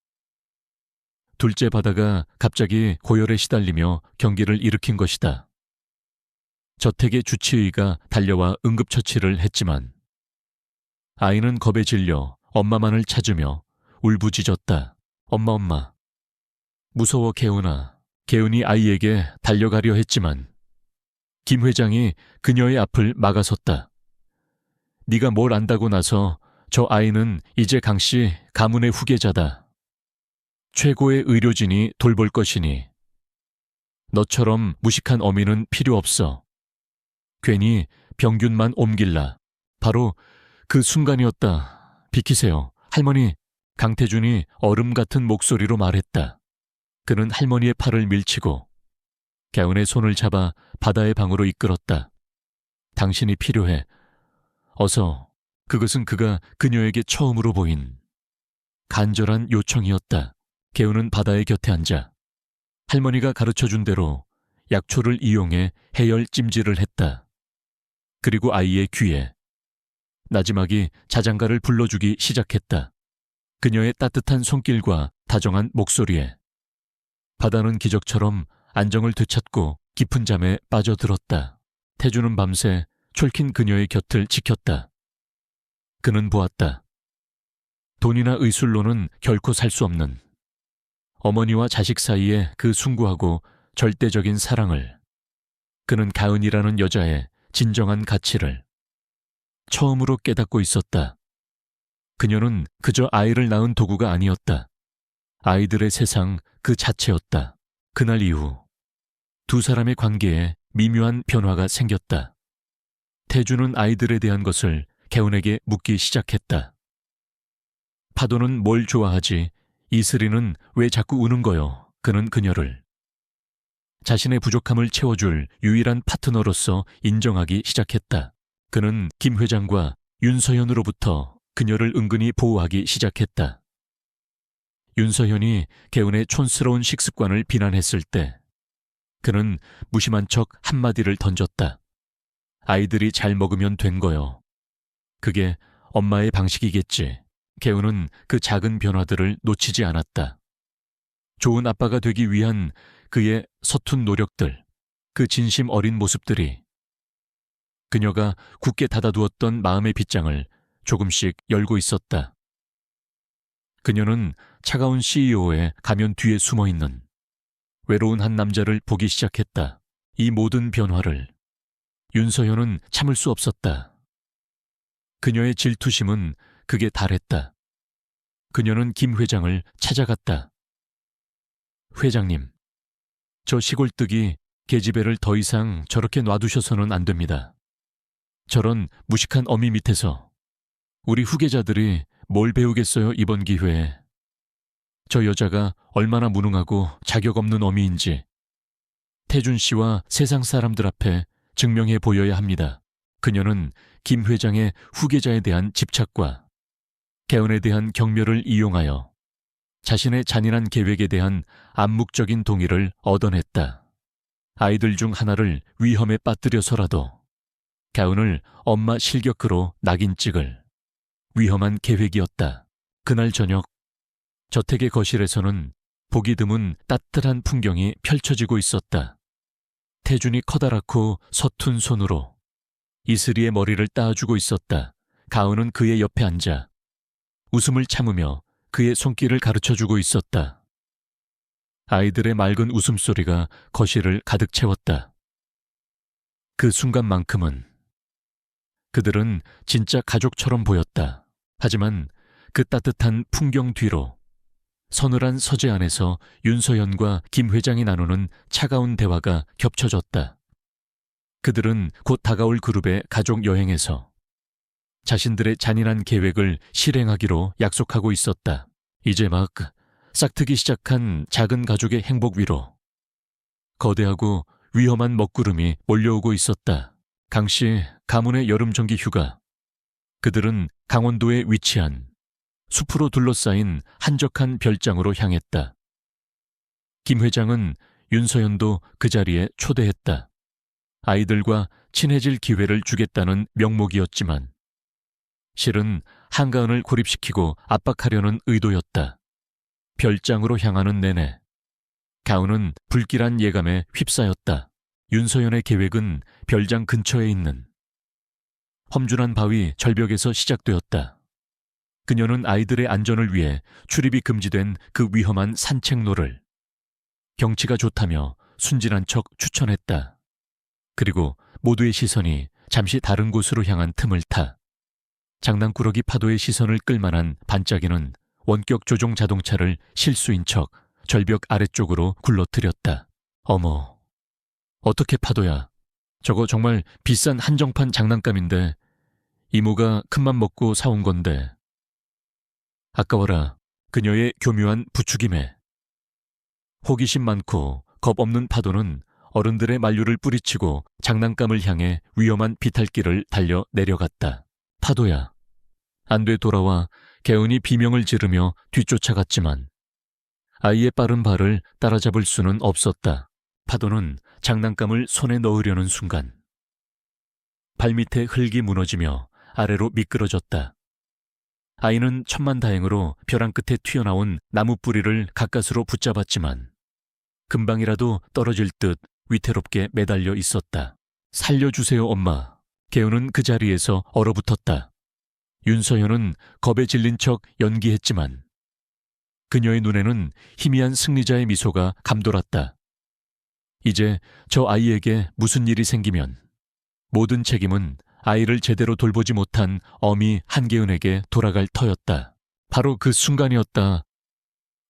둘째 바다가 갑자기 고열에 시달리며 경기를 일으킨 것이다. 저택의 주치의가 달려와 응급처치를 했지만 아이는 겁에 질려 엄마만을 찾으며 울부짖었다. 엄마, 엄마. 무서워 개운아. 개운이 아이에게 달려가려 했지만 김 회장이 그녀의 앞을 막아섰다. 네가 뭘 안다고 나서 저 아이는 이제 강씨 가문의 후계자다. 최고의 의료진이 돌볼 것이니 너처럼 무식한 어미는 필요 없어. 괜히 병균만 옮길라. 바로 그 순간이었다. 비키세요. 할머니. 강태준이 얼음 같은 목소리로 말했다. 그는 할머니의 팔을 밀치고 개운의 손을 잡아 바다의 방으로 이끌었다. 당신이 필요해. 어서. 그것은 그가 그녀에게 처음으로 보인 간절한 요청이었다. 개운은 바다의 곁에 앉아 할머니가 가르쳐준 대로 약초를 이용해 해열 찜질을 했다. 그리고 아이의 귀에 나지막이 자장가를 불러주기 시작했다. 그녀의 따뜻한 손길과 다정한 목소리에 바다는 기적처럼 안정을 되찾고 깊은 잠에 빠져들었다. 태주는 밤새 철킨 그녀의 곁을 지켰다. 그는 보았다. 돈이나 의술로는 결코 살 수 없는 어머니와 자식 사이의 그 숭고하고 절대적인 사랑을, 그는 가은이라는 여자의 진정한 가치를 처음으로 깨닫고 있었다. 그녀는 그저 아이를 낳은 도구가 아니었다. 아이들의 세상 그 자체였다. 그날 이후 두 사람의 관계에 미묘한 변화가 생겼다. 태주는 아이들에 대한 것을 개운에게 묻기 시작했다. 파도는 뭘 좋아하지? 이슬이는 왜 자꾸 우는 거요? 그는 그녀를 자신의 부족함을 채워줄 유일한 파트너로서 인정하기 시작했다. 그는 김 회장과 윤서현으로부터 그녀를 은근히 보호하기 시작했다. 윤서현이 개운의 촌스러운 식습관을 비난했을 때 그는 무심한 척 한마디를 던졌다. 아이들이 잘 먹으면 된 거요. 그게 엄마의 방식이겠지. 개운은 그 작은 변화들을 놓치지 않았다. 좋은 아빠가 되기 위한 그의 서툰 노력들, 그 진심 어린 모습들이 그녀가 굳게 닫아두었던 마음의 빗장을 조금씩 열고 있었다. 그녀는 차가운 CEO의 가면 뒤에 숨어있는 외로운 한 남자를 보기 시작했다. 이 모든 변화를 윤서현은 참을 수 없었다. 그녀의 질투심은 극에 달했다. 그녀는 김 회장을 찾아갔다. 회장님, 저 시골뜨기 계집애를 더 이상 저렇게 놔두셔서는 안 됩니다. 저런 무식한 어미 밑에서 우리 후계자들이 뭘 배우겠어요, 이번 기회에. 저 여자가 얼마나 무능하고 자격 없는 어미인지 태준 씨와 세상 사람들 앞에 증명해 보여야 합니다. 그녀는 김 회장의 후계자에 대한 집착과 개운에 대한 경멸을 이용하여 자신의 잔인한 계획에 대한 암묵적인 동의를 얻어냈다. 아이들 중 하나를 위험에 빠뜨려서라도 개운을 엄마 실격으로 낙인 찍을 위험한 계획이었다. 그날 저녁 저택의 거실에서는 보기 드문 따뜻한 풍경이 펼쳐지고 있었다. 태준이 커다랗고 서툰 손으로 이슬이의 머리를 따주고 있었다. 가은은 그의 옆에 앉아 웃음을 참으며 그의 손길을 가르쳐주고 있었다. 아이들의 맑은 웃음소리가 거실을 가득 채웠다. 그 순간만큼은 그들은 진짜 가족처럼 보였다. 하지만 그 따뜻한 풍경 뒤로 서늘한 서재 안에서 윤서현과 김 회장이 나누는 차가운 대화가 겹쳐졌다. 그들은 곧 다가올 그룹의 가족 여행에서 자신들의 잔인한 계획을 실행하기로 약속하고 있었다. 이제 막 싹트기 시작한 작은 가족의 행복 위로 거대하고 위험한 먹구름이 몰려오고 있었다. 강씨 가문의 여름 정기 휴가. 그들은 강원도에 위치한 숲으로 둘러싸인 한적한 별장으로 향했다. 김 회장은 윤서연도 그 자리에 초대했다. 아이들과 친해질 기회를 주겠다는 명목이었지만 실은 한가은을 고립시키고 압박하려는 의도였다. 별장으로 향하는 내내 가은은 불길한 예감에 휩싸였다. 윤서연의 계획은 별장 근처에 있는 험준한 바위 절벽에서 시작되었다. 그녀는 아이들의 안전을 위해 출입이 금지된 그 위험한 산책로를 경치가 좋다며 순진한 척 추천했다. 그리고 모두의 시선이 잠시 다른 곳으로 향한 틈을 타 장난꾸러기 파도의 시선을 끌만한 반짝이는 원격 조종 자동차를 실수인 척 절벽 아래쪽으로 굴러뜨렸다. 어머, 어떻게 파도야. 저거 정말 비싼 한정판 장난감인데 이모가 큰맘 먹고 사온 건데. 아까워라. 그녀의 교묘한 부추김에. 호기심 많고 겁 없는 파도는 어른들의 만류를 뿌리치고 장난감을 향해 위험한 비탈길을 달려 내려갔다. 파도야. 안돼 돌아와. 개운이 비명을 지르며 뒤쫓아갔지만 아이의 빠른 발을 따라잡을 수는 없었다. 파도는 장난감을 손에 넣으려는 순간 발밑에 흙이 무너지며 아래로 미끄러졌다. 아이는 천만다행으로 벼랑 끝에 튀어나온 나무 뿌리를 가까스로 붙잡았지만 금방이라도 떨어질 듯 위태롭게 매달려 있었다. 살려주세요, 엄마. 개운은 그 자리에서 얼어붙었다. 윤서연은 겁에 질린 척 연기했지만 그녀의 눈에는 희미한 승리자의 미소가 감돌았다. 이제 저 아이에게 무슨 일이 생기면 모든 책임은 아이를 제대로 돌보지 못한 어미 한계은에게 돌아갈 터였다. 바로 그 순간이었다.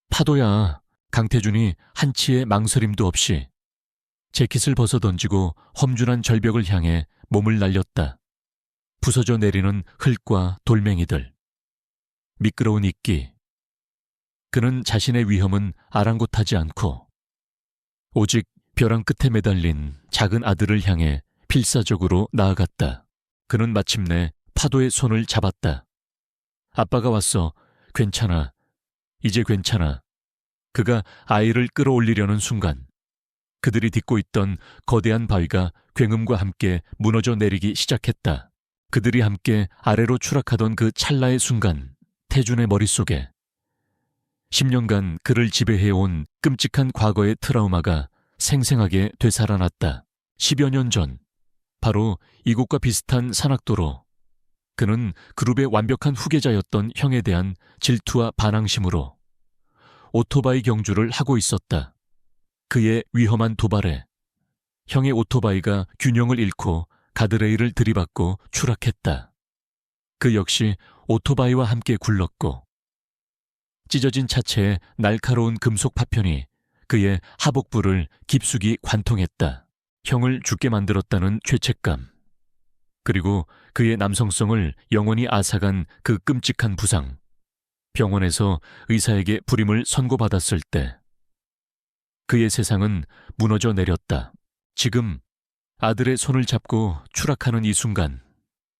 파도야. 강태준이 한치의 망설임도 없이 재킷을 벗어던지고 험준한 절벽을 향해 몸을 날렸다. 부서져 내리는 흙과 돌멩이들, 미끄러운 이끼. 그는 자신의 위험은 아랑곳하지 않고 오직 벼랑 끝에 매달린 작은 아들을 향해 필사적으로 나아갔다. 그는 마침내 파도의 손을 잡았다. 아빠가 왔어. 괜찮아. 이제 괜찮아. 그가 아이를 끌어올리려는 순간 그들이 딛고 있던 거대한 바위가 굉음과 함께 무너져 내리기 시작했다. 그들이 함께 아래로 추락하던 그 찰나의 순간 태준의 머릿속에 10년간 그를 지배해온 끔찍한 과거의 트라우마가 생생하게 되살아났다. 10여 년 전 바로 이곳과 비슷한 산악도로 그는 그룹의 완벽한 후계자였던 형에 대한 질투와 반항심으로 오토바이 경주를 하고 있었다. 그의 위험한 도발에 형의 오토바이가 균형을 잃고 가드레일을 들이받고 추락했다. 그 역시 오토바이와 함께 굴렀고 찢어진 차체의 날카로운 금속 파편이 그의 하복부를 깊숙이 관통했다. 형을 죽게 만들었다는 죄책감, 그리고 그의 남성성을 영원히 앗아간 그 끔찍한 부상. 병원에서 의사에게 불임을 선고받았을 때 그의 세상은 무너져 내렸다. 지금 아들의 손을 잡고 추락하는 이 순간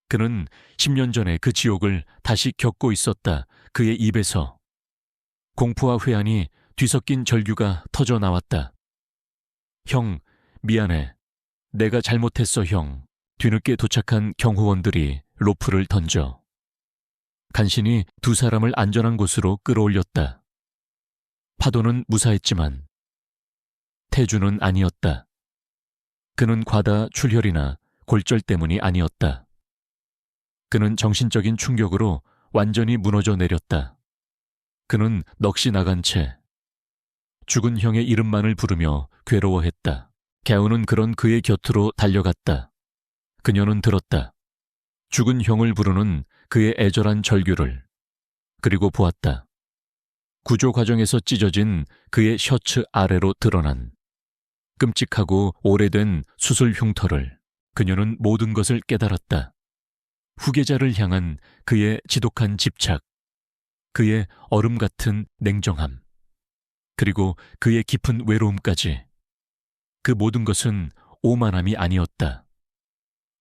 그는 10년 전에 그 지옥을 다시 겪고 있었다. 그의 입에서 공포와 회한이 뒤섞인 절규가 터져 나왔다. 형, 미안해. 내가 잘못했어, 형. 뒤늦게 도착한 경호원들이 로프를 던져 간신히 두 사람을 안전한 곳으로 끌어올렸다. 파도는 무사했지만 태준은 아니었다. 그는 과다 출혈이나 골절 때문이 아니었다. 그는 정신적인 충격으로 완전히 무너져 내렸다. 그는 넋이 나간 채 죽은 형의 이름만을 부르며 괴로워했다. 개운은 그런 그의 곁으로 달려갔다. 그녀는 들었다. 죽은 형을 부르는 그의 애절한 절규를. 그리고 보았다. 구조 과정에서 찢어진 그의 셔츠 아래로 드러난 끔찍하고 오래된 수술 흉터를. 그녀는 모든 것을 깨달았다. 후계자를 향한 그의 지독한 집착, 그의 얼음 같은 냉정함, 그리고 그의 깊은 외로움까지. 그 모든 것은 오만함이 아니었다.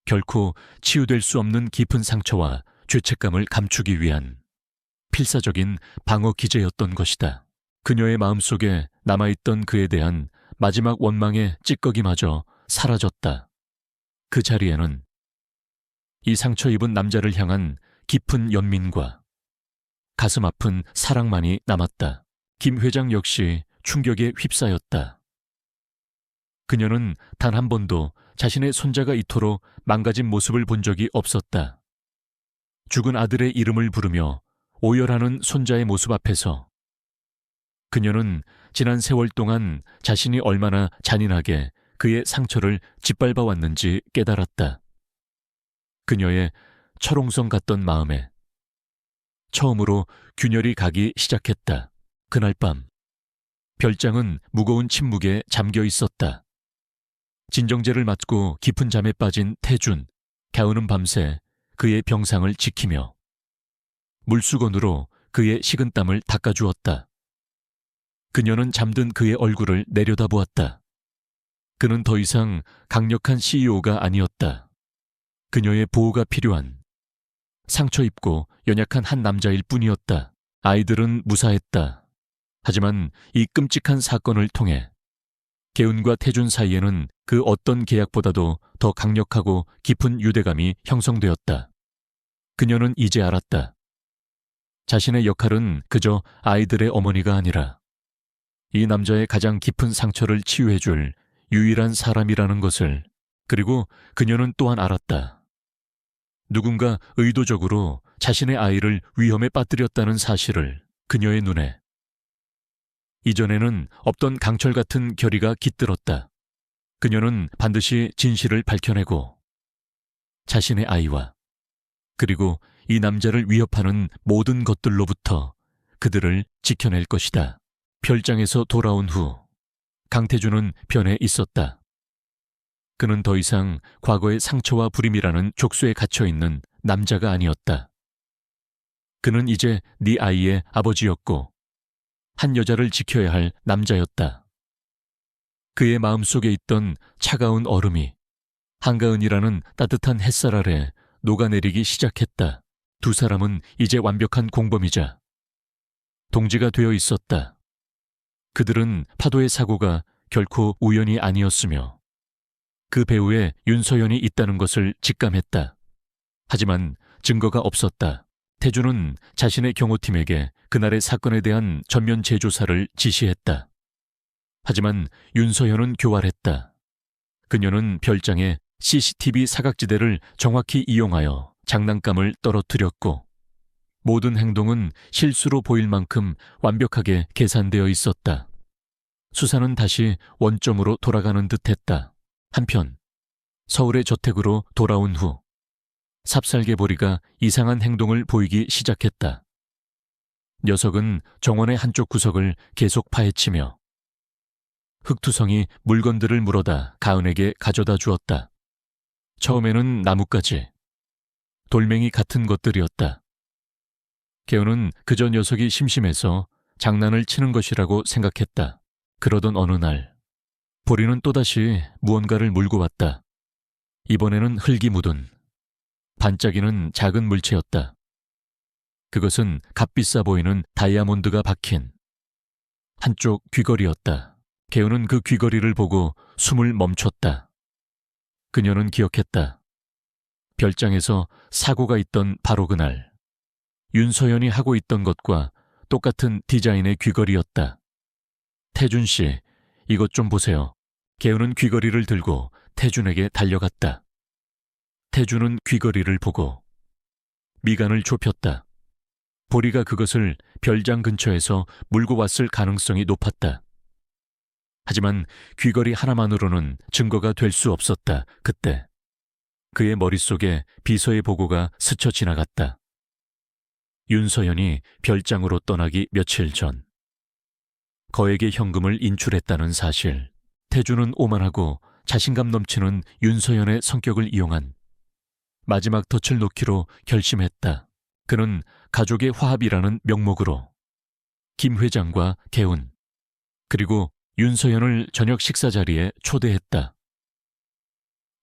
결코 치유될 수 없는 깊은 상처와 죄책감을 감추기 위한 필사적인 방어 기제였던 것이다. 그녀의 마음속에 남아있던 그에 대한 마지막 원망의 찌꺼기마저 사라졌다. 그 자리에는 이 상처 입은 남자를 향한 깊은 연민과 가슴 아픈 사랑만이 남았다. 김 회장 역시 충격에 휩싸였다. 그녀는 단 한 번도 자신의 손자가 이토록 망가진 모습을 본 적이 없었다. 죽은 아들의 이름을 부르며 오열하는 손자의 모습 앞에서 그녀는 지난 세월 동안 자신이 얼마나 잔인하게 그의 상처를 짓밟아 왔는지 깨달았다. 그녀의 철옹성 같던 마음에 처음으로 균열이 가기 시작했다. 그날 밤 별장은 무거운 침묵에 잠겨 있었다. 진정제를 맞고 깊은 잠에 빠진 태준, 갸우는 밤새 그의 병상을 지키며 물수건으로 그의 식은땀을 닦아주었다. 그녀는 잠든 그의 얼굴을 내려다보았다. 그는 더 이상 강력한 CEO가 아니었다. 그녀의 보호가 필요한 상처 입고 연약한 한 남자일 뿐이었다. 아이들은 무사했다. 하지만 이 끔찍한 사건을 통해 개운과 태준 사이에는 그 어떤 계약보다도 더 강력하고 깊은 유대감이 형성되었다. 그녀는 이제 알았다. 자신의 역할은 그저 아이들의 어머니가 아니라 이 남자의 가장 깊은 상처를 치유해줄 유일한 사람이라는 것을. 그리고 그녀는 또한 알았다. 누군가 의도적으로 자신의 아이를 위험에 빠뜨렸다는 사실을. 그녀의 눈에 이전에는 없던 강철 같은 결의가 깃들었다. 그녀는 반드시 진실을 밝혀내고 자신의 아이와 그리고 이 남자를 위협하는 모든 것들로부터 그들을 지켜낼 것이다. 별장에서 돌아온 후 강태준은 변해 있었다. 그는 더 이상 과거의 상처와 불임이라는 족쇄에 갇혀있는 남자가 아니었다. 그는 이제 네 아이의 아버지였고 한 여자를 지켜야 할 남자였다. 그의 마음속에 있던 차가운 얼음이 한가은이라는 따뜻한 햇살 아래 녹아내리기 시작했다. 두 사람은 이제 완벽한 공범이자 동지가 되어 있었다. 그들은 파도의 사고가 결코 우연이 아니었으며 그 배후에 윤서연이 있다는 것을 직감했다. 하지만 증거가 없었다. 태준은 자신의 경호팀에게 그날의 사건에 대한 전면 재조사를 지시했다. 하지만 윤서연은 교활했다. 그녀는 별장에 CCTV 사각지대를 정확히 이용하여 장난감을 떨어뜨렸고 모든 행동은 실수로 보일 만큼 완벽하게 계산되어 있었다. 수사는 다시 원점으로 돌아가는 듯했다. 한편 서울의 저택으로 돌아온 후 삽살개보리가 이상한 행동을 보이기 시작했다. 녀석은 정원의 한쪽 구석을 계속 파헤치며 흙투성이 물건들을 물어다 가은에게 가져다 주었다. 처음에는 나뭇가지, 돌멩이 같은 것들이었다. 개운은 그저 녀석이 심심해서 장난을 치는 것이라고 생각했다. 그러던 어느 날 보리는 또다시 무언가를 물고 왔다. 이번에는 흙이 묻은 반짝이는 작은 물체였다. 그것은 값비싸 보이는 다이아몬드가 박힌 한쪽 귀걸이였다. 개운은 그 귀걸이를 보고 숨을 멈췄다. 그녀는 기억했다. 별장에서 사고가 있던 바로 그날 윤서연이 하고 있던 것과 똑같은 디자인의 귀걸이였다. 태준 씨, 이것 좀 보세요. 개운은 귀걸이를 들고 태준에게 달려갔다. 태준은 귀걸이를 보고 미간을 좁혔다. 보리가 그것을 별장 근처에서 물고 왔을 가능성이 높았다. 하지만 귀걸이 하나만으로는 증거가 될 수 없었다. 그때 그의 머릿속에 비서의 보고가 스쳐 지나갔다. 윤서연이 별장으로 떠나기 며칠 전 거액의 현금을 인출했다는 사실. 태준은 오만하고 자신감 넘치는 윤서연의 성격을 이용한 마지막 덫을 놓기로 결심했다. 그는 가족의 화합이라는 명목으로 김 회장과 개운 그리고 윤서연을 저녁 식사 자리에 초대했다.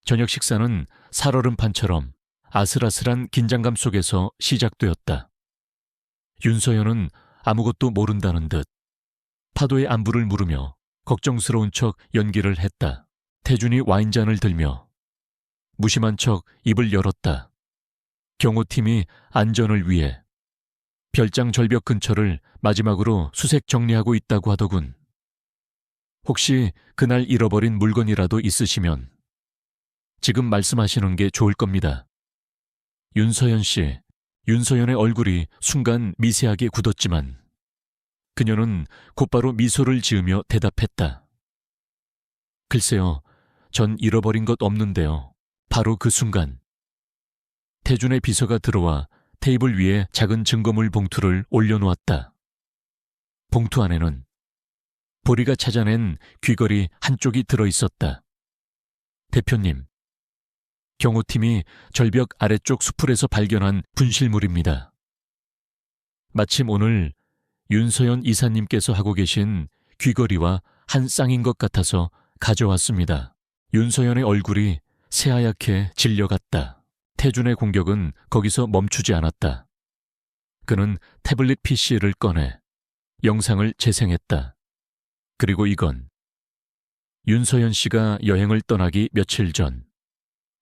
저녁 식사는 살얼음판처럼 아슬아슬한 긴장감 속에서 시작되었다. 윤서연은 아무것도 모른다는 듯 파도의 안부를 물으며 걱정스러운 척 연기를 했다. 태준이 와인잔을 들며 무심한 척 입을 열었다. 경호팀이 안전을 위해 별장 절벽 근처를 마지막으로 수색 정리하고 있다고 하더군. 혹시 그날 잃어버린 물건이라도 있으시면 지금 말씀하시는 게 좋을 겁니다. 윤서연 씨, 윤서연의 얼굴이 순간 미세하게 굳었지만 그녀는 곧바로 미소를 지으며 대답했다. 글쎄요, 전 잃어버린 것 없는데요. 바로 그 순간 태준의 비서가 들어와 테이블 위에 작은 증거물 봉투를 올려놓았다. 봉투 안에는 보리가 찾아낸 귀걸이 한쪽이 들어있었다. 대표님, 경호팀이 절벽 아래쪽 수풀에서 발견한 분실물입니다. 마침 오늘 윤서연 이사님께서 하고 계신 귀걸이와 한 쌍인 것 같아서 가져왔습니다. 윤서연의 얼굴이 새하얗게 질려갔다. 태준의 공격은 거기서 멈추지 않았다. 그는 태블릿 PC를 꺼내 영상을 재생했다. 그리고 이건 윤서연 씨가 여행을 떠나기 며칠 전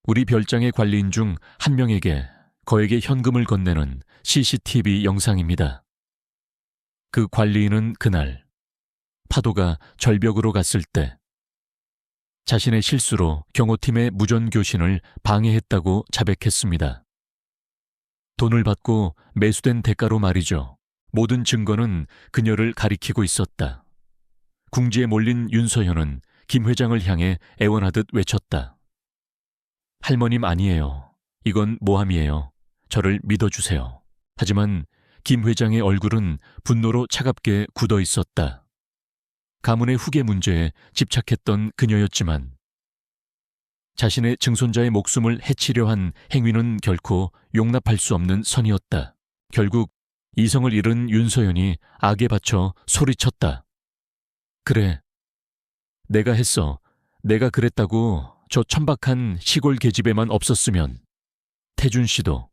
우리 별장의 관리인 중 한 명에게 거액의 현금을 건네는 CCTV 영상입니다. 그 관리인은 그날 파도가 절벽으로 갔을 때 자신의 실수로 경호팀의 무전교신을 방해했다고 자백했습니다. 돈을 받고 매수된 대가로 말이죠. 모든 증거는 그녀를 가리키고 있었다. 궁지에 몰린 윤서연은 김 회장을 향해 애원하듯 외쳤다. 할머님 아니에요. 이건 모함이에요. 저를 믿어주세요. 하지만 김 회장의 얼굴은 분노로 차갑게 굳어 있었다. 가문의 후계 문제에 집착했던 그녀였지만 자신의 증손자의 목숨을 해치려 한 행위는 결코 용납할 수 없는 선이었다. 결국 이성을 잃은 윤서연이 악에 받쳐 소리쳤다. 그래, 내가 했어. 내가 그랬다고 저 천박한 시골 계집애만 없었으면 태준 씨도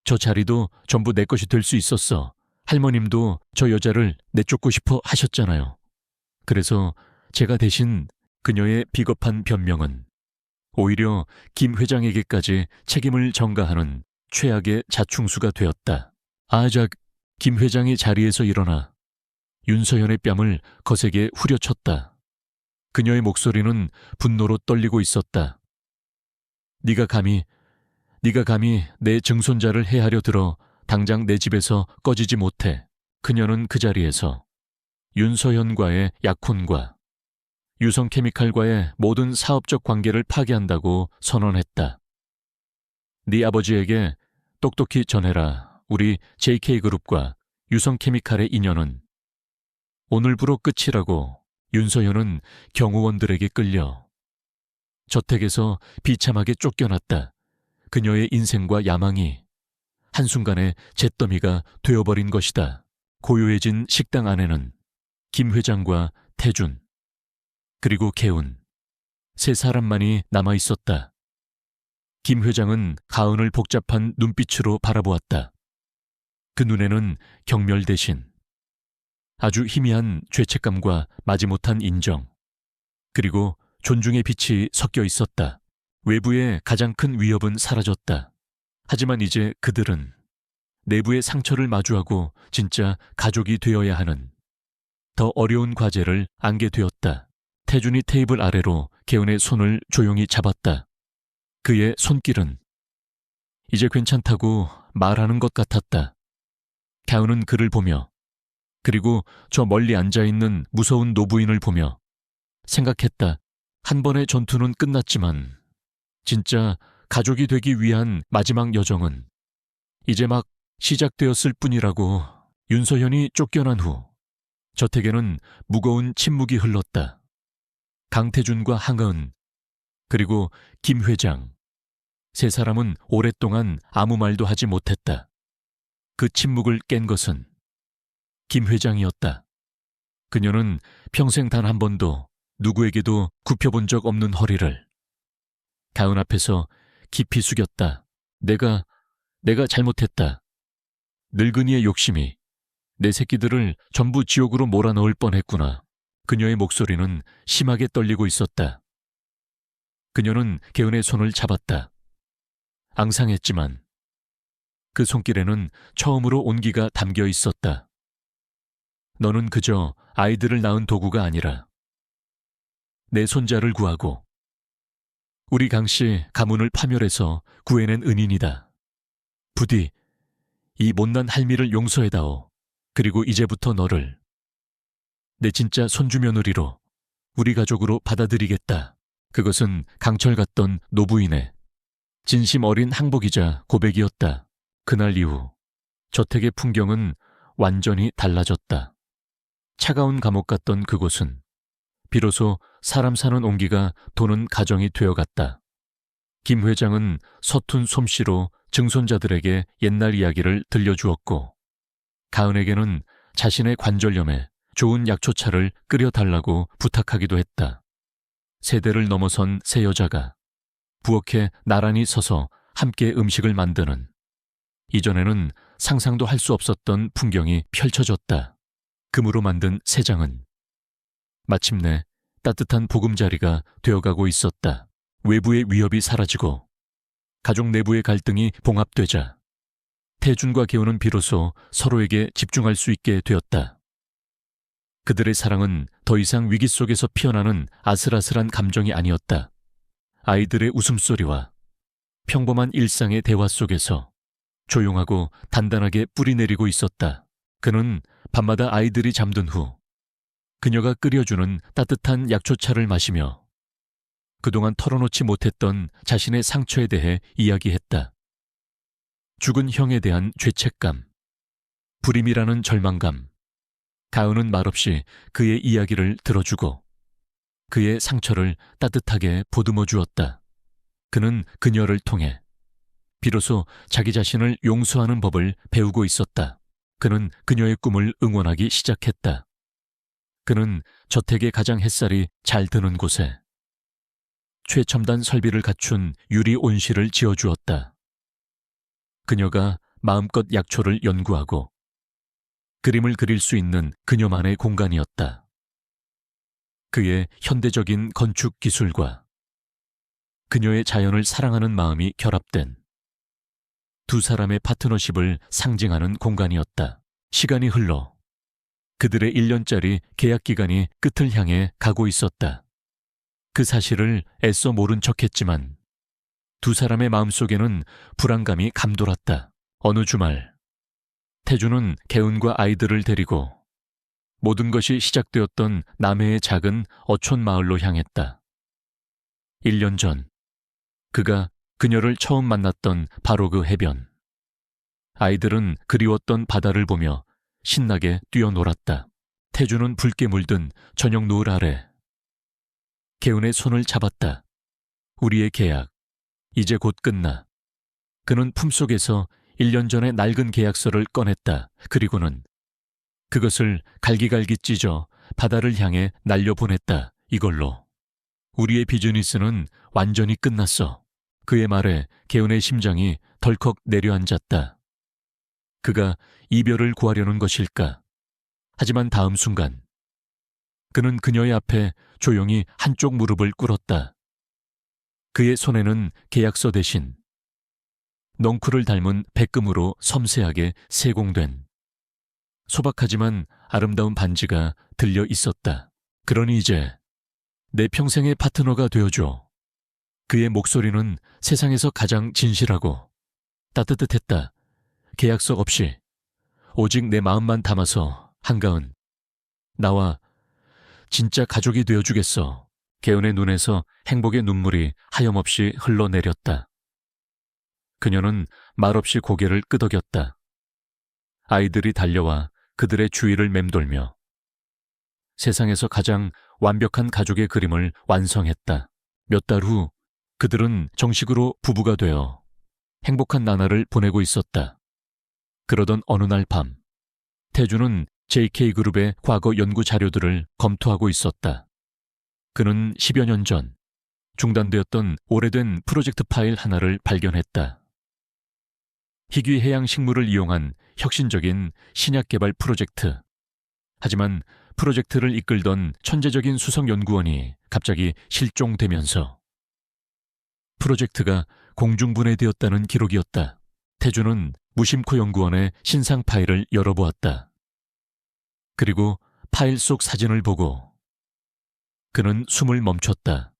저 자리도 전부 내 것이 될 수 있었어. 할머님도 저 여자를 내쫓고 싶어 하셨잖아요. 그래서 제가 대신 그녀의 비겁한 변명은 오히려 김 회장에게까지 책임을 전가하는 최악의 자충수가 되었다. 아작, 김 회장이 자리에서 일어나 윤서연의 뺨을 거세게 후려쳤다. 그녀의 목소리는 분노로 떨리고 있었다. 네가 감히 내 증손자를 해하려 들어 당장 내 집에서 꺼지지 못해. 그녀는 그 자리에서 윤서연과의 약혼과 유성케미칼과의 모든 사업적 관계를 파기한다고 선언했다. 네 아버지에게 똑똑히 전해라. 우리 JK그룹과 유성케미칼의 인연은 오늘부로 끝이라고. 윤서연은 경호원들에게 끌려 저택에서 비참하게 쫓겨났다. 그녀의 인생과 야망이 한순간에 잿더미가 되어버린 것이다. 고요해진 식당 안에는 김 회장과 태준, 그리고 개운, 세 사람만이 남아있었다. 김 회장은 가은을 복잡한 눈빛으로 바라보았다. 그 눈에는 경멸 대신 아주 희미한 죄책감과 마지못한 인정, 그리고 존중의 빛이 섞여 있었다. 외부의 가장 큰 위협은 사라졌다. 하지만 이제 그들은 내부의 상처를 마주하고 진짜 가족이 되어야 하는 더 어려운 과제를 안게 되었다. 태준이 테이블 아래로 개운의 손을 조용히 잡았다. 그의 손길은 이제 괜찮다고 말하는 것 같았다. 개운은 그를 보며 그리고 저 멀리 앉아있는 무서운 노부인을 보며 생각했다. 한 번의 전투는 끝났지만 진짜 가족이 되기 위한 마지막 여정은 이제 막 시작되었을 뿐이라고. 윤서연이 쫓겨난 후 저택에는 무거운 침묵이 흘렀다. 강태준과 항은 그리고 김 회장, 세 사람은 오랫동안 아무 말도 하지 못했다. 그 침묵을 깬 것은 김 회장이었다. 그녀는 평생 단 한 번도 누구에게도 굽혀본 적 없는 허리를 가은 앞에서 깊이 숙였다. 내가 잘못했다. 늙은이의 욕심이 내 새끼들을 전부 지옥으로 몰아넣을 뻔했구나. 그녀의 목소리는 심하게 떨리고 있었다. 그녀는 개은의 손을 잡았다. 앙상했지만 그 손길에는 처음으로 온기가 담겨 있었다. 너는 그저 아이들을 낳은 도구가 아니라 내 손자를 구하고 우리 강씨 가문을 파멸해서 구해낸 은인이다. 부디 이 못난 할미를 용서해다오. 그리고 이제부터 너를 내 진짜 손주며느리로 우리 가족으로 받아들이겠다. 그것은 강철 같던 노부인의 진심 어린 항복이자 고백이었다. 그날 이후 저택의 풍경은 완전히 달라졌다. 차가운 감옥 같던 그곳은 비로소 사람 사는 온기가 도는 가정이 되어갔다. 김 회장은 서툰 솜씨로 증손자들에게 옛날 이야기를 들려주었고 가은에게는 자신의 관절염에 좋은 약초차를 끓여달라고 부탁하기도 했다. 세대를 넘어선 세 여자가 부엌에 나란히 서서 함께 음식을 만드는 이전에는 상상도 할 수 없었던 풍경이 펼쳐졌다. 금으로 만든 세장은 마침내 따뜻한 보금자리가 되어가고 있었다. 외부의 위협이 사라지고 가족 내부의 갈등이 봉합되자 태준과 개운은 비로소 서로에게 집중할 수 있게 되었다. 그들의 사랑은 더 이상 위기 속에서 피어나는 아슬아슬한 감정이 아니었다. 아이들의 웃음소리와 평범한 일상의 대화 속에서 조용하고 단단하게 뿌리내리고 있었다. 그는 밤마다 아이들이 잠든 후 그녀가 끓여주는 따뜻한 약초차를 마시며 그동안 털어놓지 못했던 자신의 상처에 대해 이야기했다. 죽은 형에 대한 죄책감, 불임이라는 절망감. 가은은 말없이 그의 이야기를 들어주고 그의 상처를 따뜻하게 보듬어 주었다. 그는 그녀를 통해 비로소 자기 자신을 용서하는 법을 배우고 있었다. 그는 그녀의 꿈을 응원하기 시작했다. 그는 저택의 가장 햇살이 잘 드는 곳에 최첨단 설비를 갖춘 유리 온실을 지어주었다. 그녀가 마음껏 약초를 연구하고 그림을 그릴 수 있는 그녀만의 공간이었다. 그의 현대적인 건축 기술과 그녀의 자연을 사랑하는 마음이 결합된 두 사람의 파트너십을 상징하는 공간이었다. 시간이 흘러 그들의 1년짜리 계약 기간이 끝을 향해 가고 있었다. 그 사실을 애써 모른 척했지만 두 사람의 마음속에는 불안감이 감돌았다. 어느 주말 태주는 개운과 아이들을 데리고 모든 것이 시작되었던 남해의 작은 어촌 마을로 향했다. 1년 전 그가 그녀를 처음 만났던 바로 그 해변. 아이들은 그리웠던 바다를 보며 신나게 뛰어놀았다. 태주는 붉게 물든 저녁 노을 아래 개운의 손을 잡았다. 우리의 계약, 이제 곧 끝나. 그는 품속에서 1년 전의 낡은 계약서를 꺼냈다. 그리고는 그것을 갈기갈기 찢어 바다를 향해 날려보냈다. 이걸로 우리의 비즈니스는 완전히 끝났어. 그의 말에 개운의 심장이 덜컥 내려앉았다. 그가 이별을 구하려는 것일까? 하지만 다음 순간 그는 그녀의 앞에 조용히 한쪽 무릎을 꿇었다. 그의 손에는 계약서 대신 넝쿨을 닮은 백금으로 섬세하게 세공된 소박하지만 아름다운 반지가 들려 있었다. 그러니 이제 내 평생의 파트너가 되어줘. 그의 목소리는 세상에서 가장 진실하고 따뜻했다. 계약서 없이 오직 내 마음만 담아서 한가은, 나와 진짜 가족이 되어주겠어. 개운의 눈에서 행복의 눈물이 하염없이 흘러내렸다. 그녀는 말없이 고개를 끄덕였다. 아이들이 달려와 그들의 주위를 맴돌며 세상에서 가장 완벽한 가족의 그림을 완성했다. 몇 달 후 그들은 정식으로 부부가 되어 행복한 나날을 보내고 있었다. 그러던 어느 날 밤, 태주는 JK그룹의 과거 연구 자료들을 검토하고 있었다. 그는 10여 년 전 중단되었던 오래된 프로젝트 파일 하나를 발견했다. 희귀 해양 식물을 이용한 혁신적인 신약 개발 프로젝트. 하지만 프로젝트를 이끌던 천재적인 수석 연구원이 갑자기 실종되면서 프로젝트가 공중분해되었다는 기록이었다. 태주는 무심코 연구원의 신상 파일을 열어보았다. 그리고 파일 속 사진을 보고 그는 숨을 멈췄다.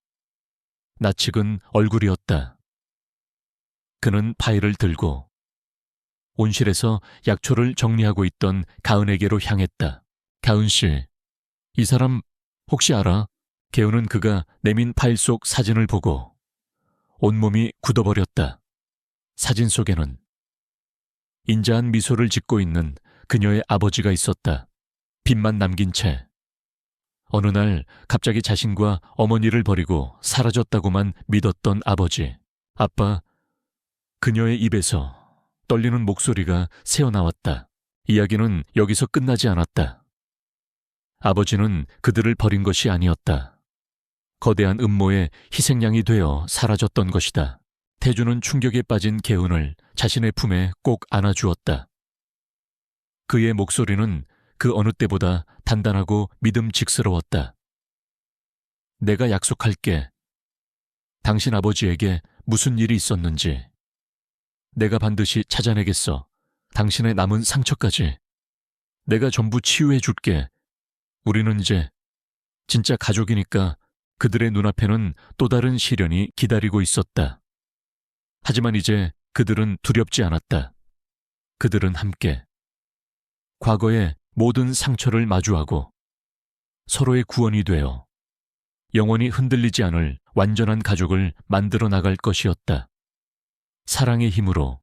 낯익은 얼굴이었다. 그는 파일을 들고 온실에서 약초를 정리하고 있던 가은에게로 향했다. 가은 씨, 이 사람 혹시 알아? 개운은 그가 내민 파일 속 사진을 보고 온몸이 굳어버렸다. 사진 속에는 인자한 미소를 짓고 있는 그녀의 아버지가 있었다. 빚만 남긴 채 어느 날 갑자기 자신과 어머니를 버리고 사라졌다고만 믿었던 아버지. 아빠, 그녀의 입에서 떨리는 목소리가 새어나왔다. 이야기는 여기서 끝나지 않았다. 아버지는 그들을 버린 것이 아니었다. 거대한 음모의 희생양이 되어 사라졌던 것이다. 태주는 충격에 빠진 개운을 자신의 품에 꼭 안아주었다. 그의 목소리는 그 어느 때보다 단단하고 믿음직스러웠다. 내가 약속할게. 당신 아버지에게 무슨 일이 있었는지 내가 반드시 찾아내겠어. 당신의 남은 상처까지 내가 전부 치유해 줄게. 우리는 이제 진짜 가족이니까. 그들의 눈앞에는 또 다른 시련이 기다리고 있었다. 하지만 이제 그들은 두렵지 않았다. 그들은 함께 과거의 모든 상처를 마주하고 서로의 구원이 되어 영원히 흔들리지 않을 완전한 가족을 만들어 나갈 것이었다. 사랑의 힘으로